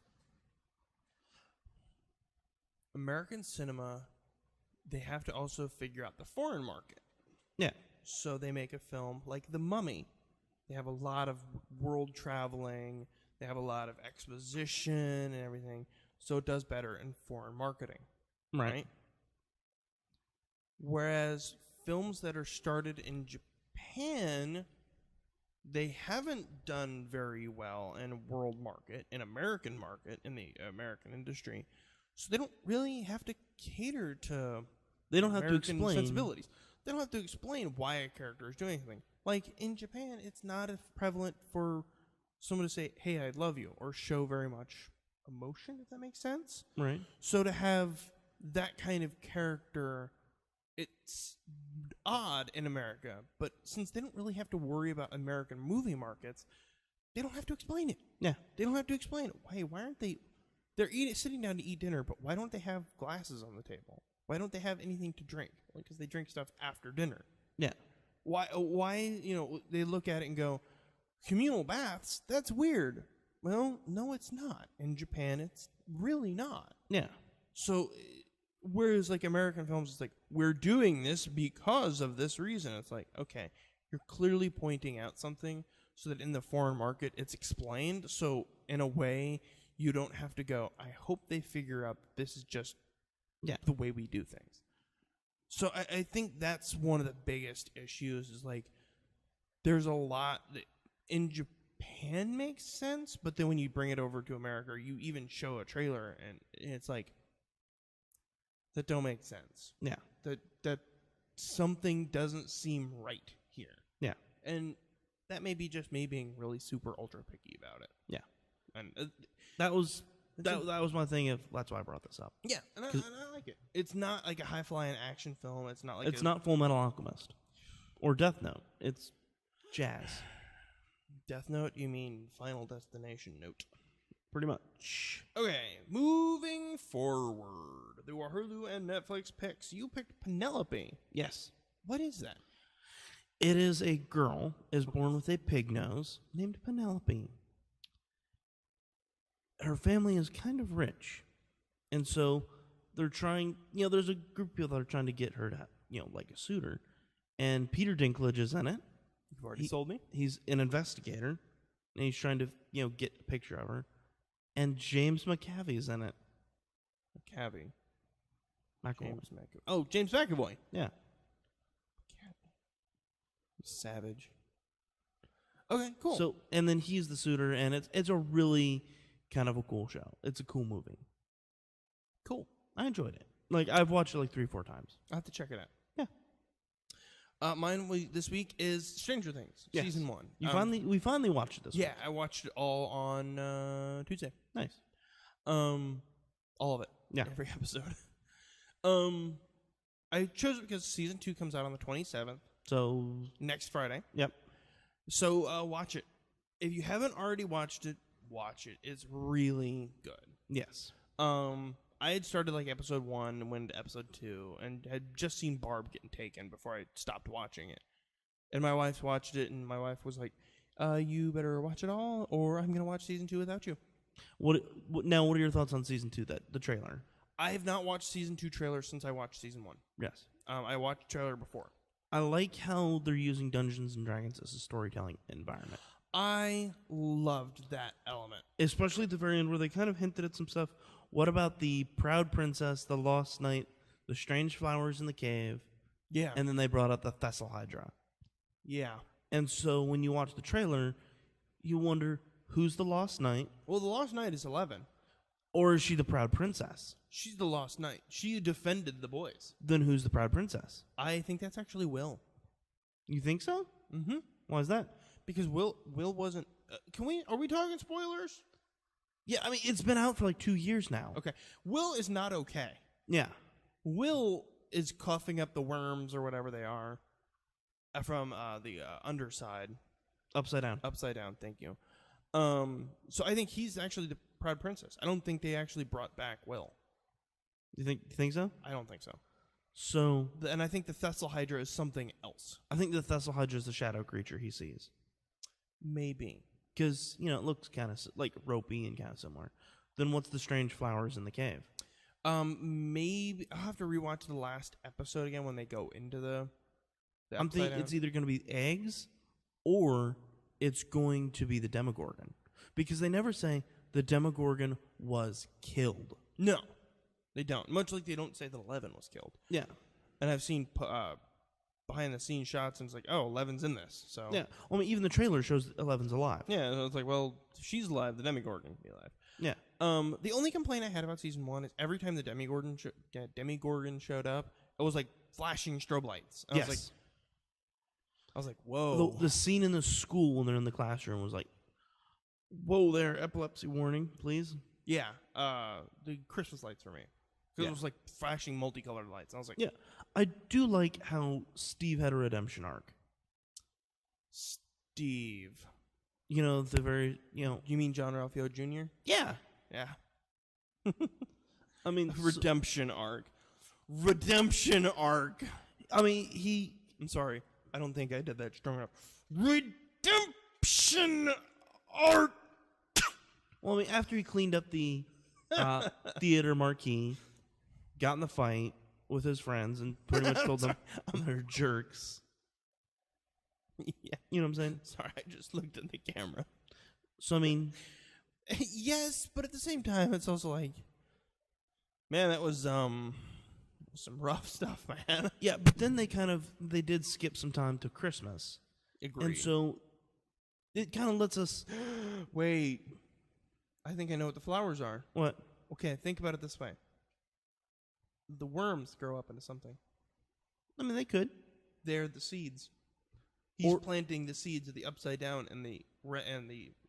American cinema, they have to also figure out the foreign market. Yeah. So they make a film like The Mummy. They have a lot of world traveling. They have a lot of exposition and everything. So it does better in foreign marketing, right? Whereas films that are started in Japan, they haven't done very well in world market, in American market, in the American industry. So they don't really have to cater to They don't have to American explain. sensibilities. They don't have to explain why a character is doing anything. Like in Japan, it's not as prevalent for someone to say, "Hey, I love you," or show very much emotion, if that makes sense. Right. So to have that kind of character, it's odd in America. But since they don't really have to worry about American movie markets, they don't have to explain it. Yeah. They don't have to explain it. Hey, why aren't they? They're sitting down to eat dinner, but why don't they have glasses on the table? Why don't they have anything to drink? Because they drink stuff after dinner. Yeah. Why, they look at it and go, communal baths? That's weird. Well, no, it's not. In Japan, it's really not. Yeah. So, whereas like American films, it's like, we're doing this because of this reason. It's like, okay, you're clearly pointing out something so that in the foreign market, it's explained. So, in a way, you don't have to go, I hope they figure out this is just the way we do things. So I think that's one of the biggest issues is like there's a lot that in Japan makes sense, but then when you bring it over to America, or you even show a trailer and it's like that don't make sense. Yeah. That something doesn't seem right here. Yeah. And that may be just me being really super ultra picky about it. Yeah. And That was that was my thing. That's why I brought this up. yeah, and I like it. It's not like a high flying action film. It's not like It's not Full Metal Alchemist or Death Note. It's jazz, Death Note. You mean Final Destination Note? pretty much. Okay, moving forward, the Hulu and Netflix picks. You picked Penelope. Yes. What is that? It is a girl is born with a pig nose named Penelope. Her family is kind of rich, and so they're trying. There's a group of people that are trying to get her to, like a suitor, and Peter Dinklage is in it. You've already sold me. He's an investigator, and he's trying to, get a picture of her. And James McAvoy's in it. McAvoy. McAvoy. James McAvoy. Yeah. Savage. Okay, cool. So, and then he's the suitor, and it's a really kind of a cool show. It's a cool movie. cool. I enjoyed it. Like, I've watched it like 3-4 times. I'll have to check it out. Yeah. This week is Stranger Things, Yes. season 1. We finally watched it this week. Yeah, I watched it all on Tuesday. Nice. All of it. Yeah. Every episode. I chose it because season 2 comes out on the 27th, So, next Friday. yep. So watch it. If you haven't already watched it, watch it. It's really good. Yes. I had started like episode 1 and went to episode 2 and had just seen Barb getting taken before I stopped watching it. And my wife watched it, and my wife was like, you better watch it all, or I'm going to watch season 2 without you. What are your thoughts on season 2, the trailer? I have not watched season 2 trailer since I watched season 1. Yes. I watched the trailer before. I like how they're using Dungeons and Dragons as a storytelling environment. I loved that element. Especially at the very end where they kind of hinted at some stuff. What about the Proud Princess, the Lost Knight, the Strange Flowers in the Cave? Yeah. And then they brought up the Thessalhydra. Yeah. And so when you watch the trailer, you wonder, who's the Lost Knight? Well, the Lost Knight is 11. Or is she the Proud Princess? She's the Lost Knight. She defended the boys. Then who's the Proud Princess? I think that's actually Will. You think so? Mm-hmm. Why is that? Because Will wasn't... Are we talking spoilers? Yeah, I mean, it's been out for like 2 years now. Okay. Will is not okay. Yeah. Will is coughing up the worms or whatever they are from the underside. Upside down. Upside down, thank you. So I think he's actually the Proud Princess. I don't think they actually brought back Will. You think so? I don't think so. So... And I think the Thessalhydra is something else. I think the Thessalhydra is the shadow creature he sees. Maybe. Because, it looks kind of like ropey and kind of similar. Then what's the strange flowers in the cave? Maybe I'll have to rewatch the last episode again when they go into the I'm thinking it's either going to be eggs or it's going to be the Demogorgon. Because they never say the Demogorgon was killed. No, they don't. Much like they don't say that 11 was killed. Yeah. And I've seen behind-the-scenes shots, and it's like, oh, 11's in this. So Yeah. Well, I mean, even the trailer shows 11's alive. Yeah, so it's like, well, if she's alive, the Demogorgon can be alive. Yeah. The only complaint I had about season 1 is every time the Demogorgon showed up, it was like flashing strobe lights. I was like, whoa. The scene in the school when they're in the classroom was like, whoa there, epilepsy warning, please. Yeah, the Christmas lights for me. Because it was like flashing multicolored lights. I was like, yeah. I do like how Steve had a redemption arc. Steve. The very, You mean John Ralphio Jr.? Yeah. Yeah. I mean, redemption arc. Redemption arc. I mean, I'm sorry. I don't think I did that strong enough. Redemption arc. Well, I mean, after he cleaned up the theater marquee, got in the fight with his friends, and pretty much told them they're jerks. Yeah. You know what I'm saying? Sorry, I just looked at the camera. So, I mean... Yes, but at the same time, it's also like... Man, that was, some rough stuff, man. Yeah, but then they did skip some time to Christmas. Agreed. And so, it kind of lets us... Wait. I think I know what the flowers are. What? Okay, think about it this way. The worms grow up into something. I mean, they could. They're the seeds. He's planting the seeds of the upside down and the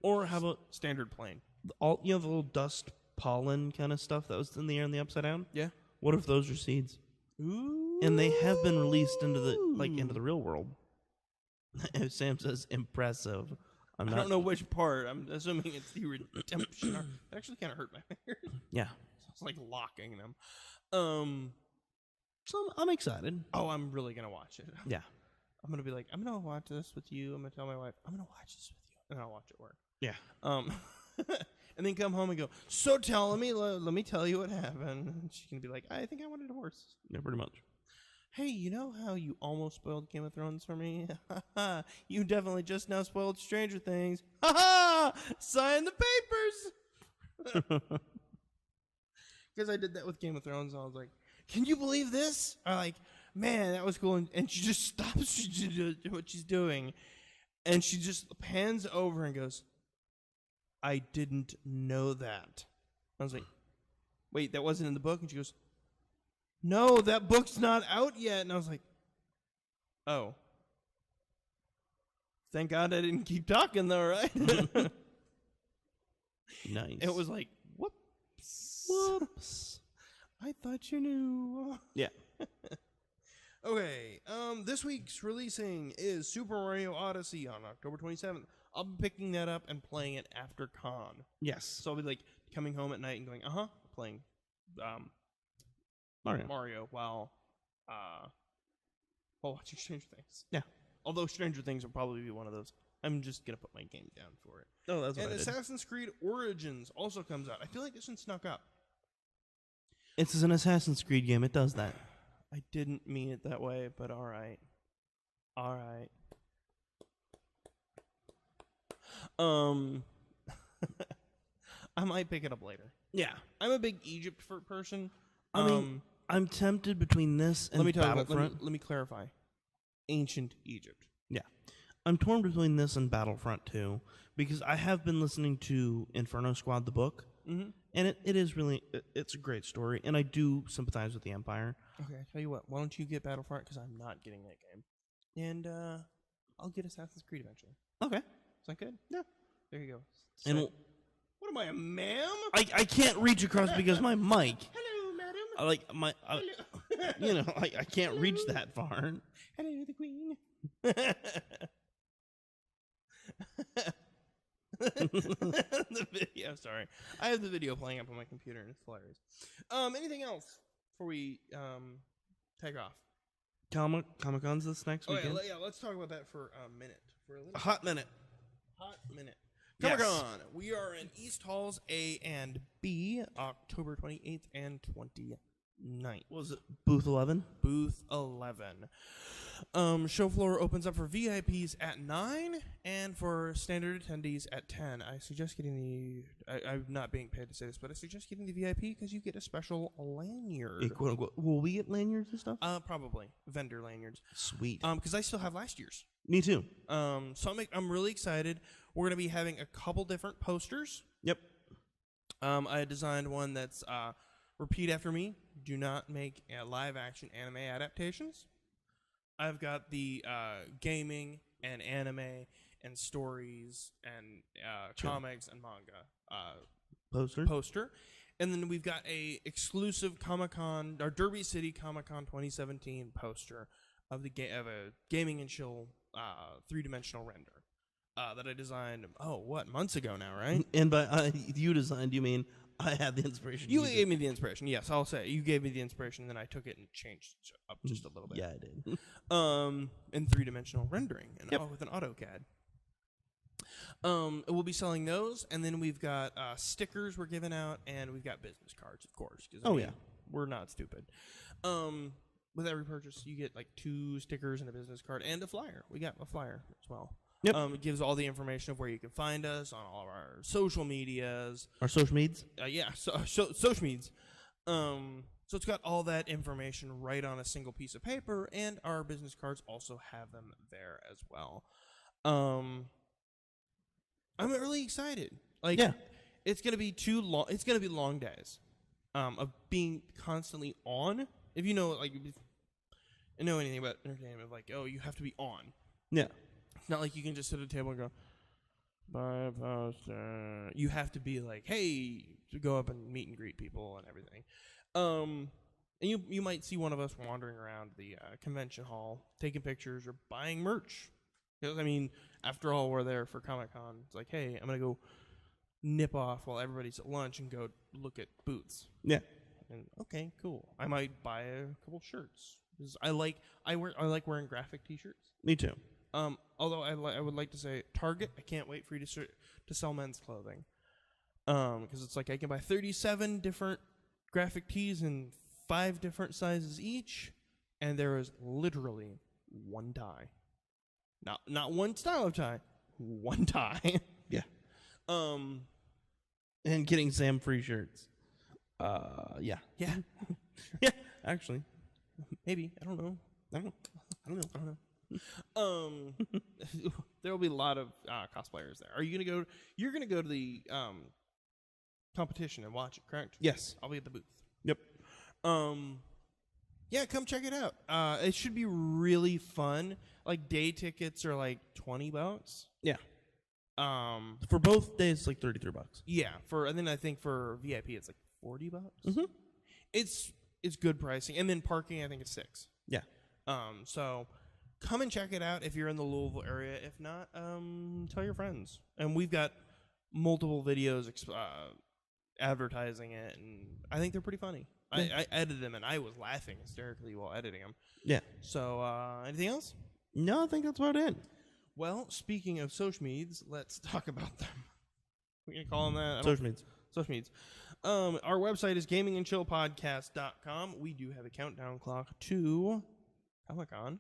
or how about standard plane. The little dust pollen kind of stuff that was in the air in the upside down? Yeah. What if those are seeds? Ooh. And they have been released into the real world. Sam says impressive. I don't know which part. I'm assuming it's the redemption arc. That actually kind of hurt my fingers. Yeah. It's like locking them. So I'm excited. Oh, I'm really gonna watch it. Yeah. I'm gonna be like, I'm gonna watch this with you. I'm gonna tell my wife, I'm gonna watch this with you, and I'll watch it work. Yeah. And then come home and go, so let me tell you what happened. And she's gonna be like, I think I want a divorce. Yeah, pretty much. Hey, you know how you almost spoiled Game of Thrones for me? You definitely just now spoiled Stranger Things. Ha ha! Sign the papers. Because I did that with Game of Thrones, and I was like, can you believe this? I'm like, man, that was cool. And she just stops what she's doing. And she just pans over and goes, I didn't know that. I was like, wait, that wasn't in the book? And she goes, no, that book's not out yet. And I was like, oh. Thank God I didn't keep talking though, right? Nice. It was like, whoops. Whoops. I thought you knew. Yeah. Okay, this week's releasing is Super Mario Odyssey on October 27th. I'll be picking that up and playing it after con. Yes. So I'll be like coming home at night and going, playing Mario while watching Stranger Things. Yeah. Although Stranger Things will probably be one of those. I'm just gonna put my game down for it. Oh, that's what And I did. Assassin's Creed Origins also comes out. I feel like this one snuck up. It's an Assassin's Creed game. It does that. I didn't mean it that way, but all right. I might pick it up later. Yeah. I'm a big Egypt person. I mean, I'm tempted between this and Battlefront. Let me clarify. Ancient Egypt. Yeah. I'm torn between this and Battlefront 2 because I have been listening to Inferno Squad, the book, and it is really, it's a great story, and I do sympathize with the Empire. Okay, I tell you what. Why don't you get Battlefront, because I'm not getting that game. And I'll get Assassin's Creed eventually. Okay. Is that good? Yeah. There you go. And what am I, a ma'am? I can't reach across because my mic. Hello, madam. I like my, I can't reach that far. Hello, the queen. The video. Sorry, I have the video playing up on my computer, and it's hilarious. Anything else before we take off? Comic-Con's this next weekend. Yeah, let's talk about that for a minute. For a little hot minute. Hot minute. Yes. Comic-Con. We are in East Halls A and B, October 28th and 29th. What was it? Booth 11? Booth 11. Show floor opens up for VIPs at 9 and for standard attendees at 10. I suggest getting I'm not being paid to say this, but I suggest getting the VIP because you get a special lanyard. A quote unquote. Will we get lanyards and stuff? Probably vendor lanyards. Sweet. Because I still have last year's. Me too. So I'm really excited. We're gonna be having a couple different posters. Yep. I designed one that's repeat after me. Do not make live action anime adaptations. I've got the gaming and anime and stories and comics and manga poster. And then we've got a exclusive Comic-Con, or Derby City Comic-Con 2017 poster of a gaming and chill 3-dimensional render that I designed, months ago now, right? And by you designed, you mean I had the inspiration. You gave me the inspiration. Yes, I'll say you gave me the inspiration, and then I took it and changed it up just a little bit. Yeah, I did. In 3-dimensional rendering and with an AutoCAD. We'll be selling those, and then we've got stickers we're giving out, and we've got business cards, of course. We're not stupid. With every purchase, you get like 2 stickers and a business card and a flyer. We got a flyer as well. Yep. It gives all the information of where you can find us on all of our social medias. Our social medias? Social medias. So it's got all that information right on a single piece of paper, and our business cards also have them there as well. I'm really excited. It's gonna be too long. It's gonna be long days of being constantly on. If you know, know anything about entertainment, you have to be on. Yeah. It's not like you can just sit at a table and go, buy a poster. You have to be like, hey, to go up and meet and greet people and everything. And you might see one of us wandering around the convention hall, taking pictures or buying merch. Because, after all, we're there for Comic-Con. It's like, hey, I'm going to go nip off while everybody's at lunch and go look at booths. Yeah. And okay, cool. I might buy a couple shirts. Because I like wearing graphic T-shirts. Me too. Although I would like to say Target, I can't wait for you to sell men's clothing. Because it's like I can buy 37 different graphic tees in 5 different sizes each, and there is literally one tie. Not one style of tie, one tie. Yeah. And getting Sam free shirts. Yeah. Yeah. Yeah, actually. Maybe. I don't know. I don't know. There will be a lot of cosplayers there. Are you gonna go? You're gonna go to the competition and watch it, correct? Yes. I'll be at the booth. Yep. Yeah, come check it out. It should be really fun. Like day tickets are like $20. Yeah. For both days, it's like $33. Yeah. And then I think for VIP it's like $40. Mm-hmm. It's good pricing, and then parking I think is $6. Yeah. So come and check it out if you're in the Louisville area. If not, tell your friends. And we've got multiple videos advertising it, and I think they're pretty funny. Yeah. I edited them, and I was laughing hysterically while editing them. Yeah. So anything else? No, I think that's about it. Well, speaking of social medias, let's talk about them. We're going to call them that? Social medias. Social medias. Our website is gamingandchillpodcast.com. We do have a countdown clock to Comic-Con.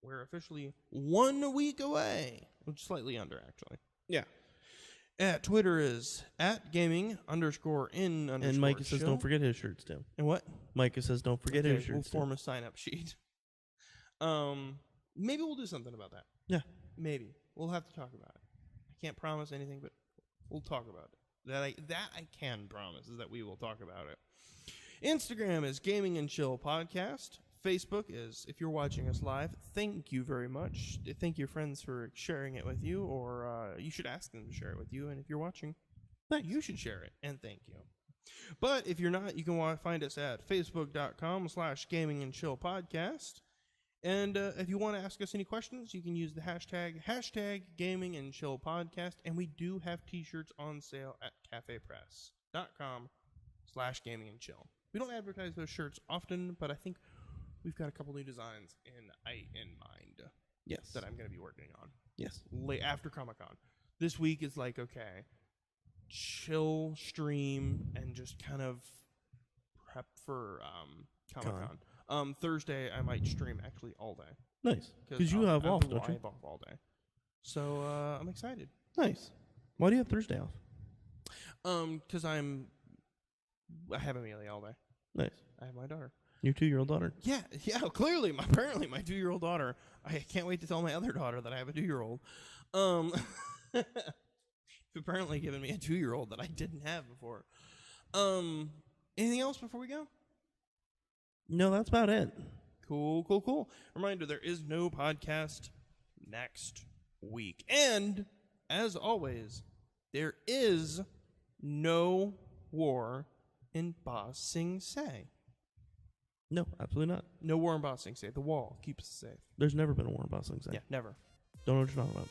We're officially 1 week away. Slightly under, actually. Yeah. Twitter is @gaming_in_. And Micah says don't forget his shirts, too. And what? Micah says don't forget his shirts, We'll form a sign-up sheet. Maybe we'll do something about that. Yeah. Maybe. We'll have to talk about it. I can't promise anything, but we'll talk about it. That I can promise is that we will talk about it. Instagram is Gaming and Chill Podcast. Facebook is, if you're watching us live, thank you very much. Thank your friends for sharing it with you, or you should ask them to share it with you. And if you're watching, you should share it, and thank you. But if you're not, you can find us at facebook.com/Gaming and Chill Podcast. And if you want to ask us any questions, you can use the hashtag Gaming and Chill Podcast. And we do have t-shirts on sale at cafepress.com/Gaming and Chill. We don't advertise those shirts often, but I think we've got a couple new designs in mind. Yes. That I'm going to be working on. Yes. After Comic-Con. This week is like, okay, chill, stream, and just kind of prep for Comic-Con. Thursday, I might stream actually all day. Nice. Because you have off, don't you? I have off all day. So I'm excited. Nice. Why do you have Thursday off? Because I have Amelia all day. Nice. I have my daughter. Your 2-year-old daughter? Yeah, clearly. Apparently, my 2-year-old daughter. I can't wait to tell my other daughter that I have a 2-year-old. Apparently given me a 2-year-old that I didn't have before. Anything else before we go? No, that's about it. Cool. Reminder, there is no podcast next week. And, as always, there is no war in Ba Sing Se. No, absolutely not. No war in Ba Sing Se. The wall keeps us safe. There's never been a war in Ba Sing Se. Yeah, never. Don't know what you're talking about.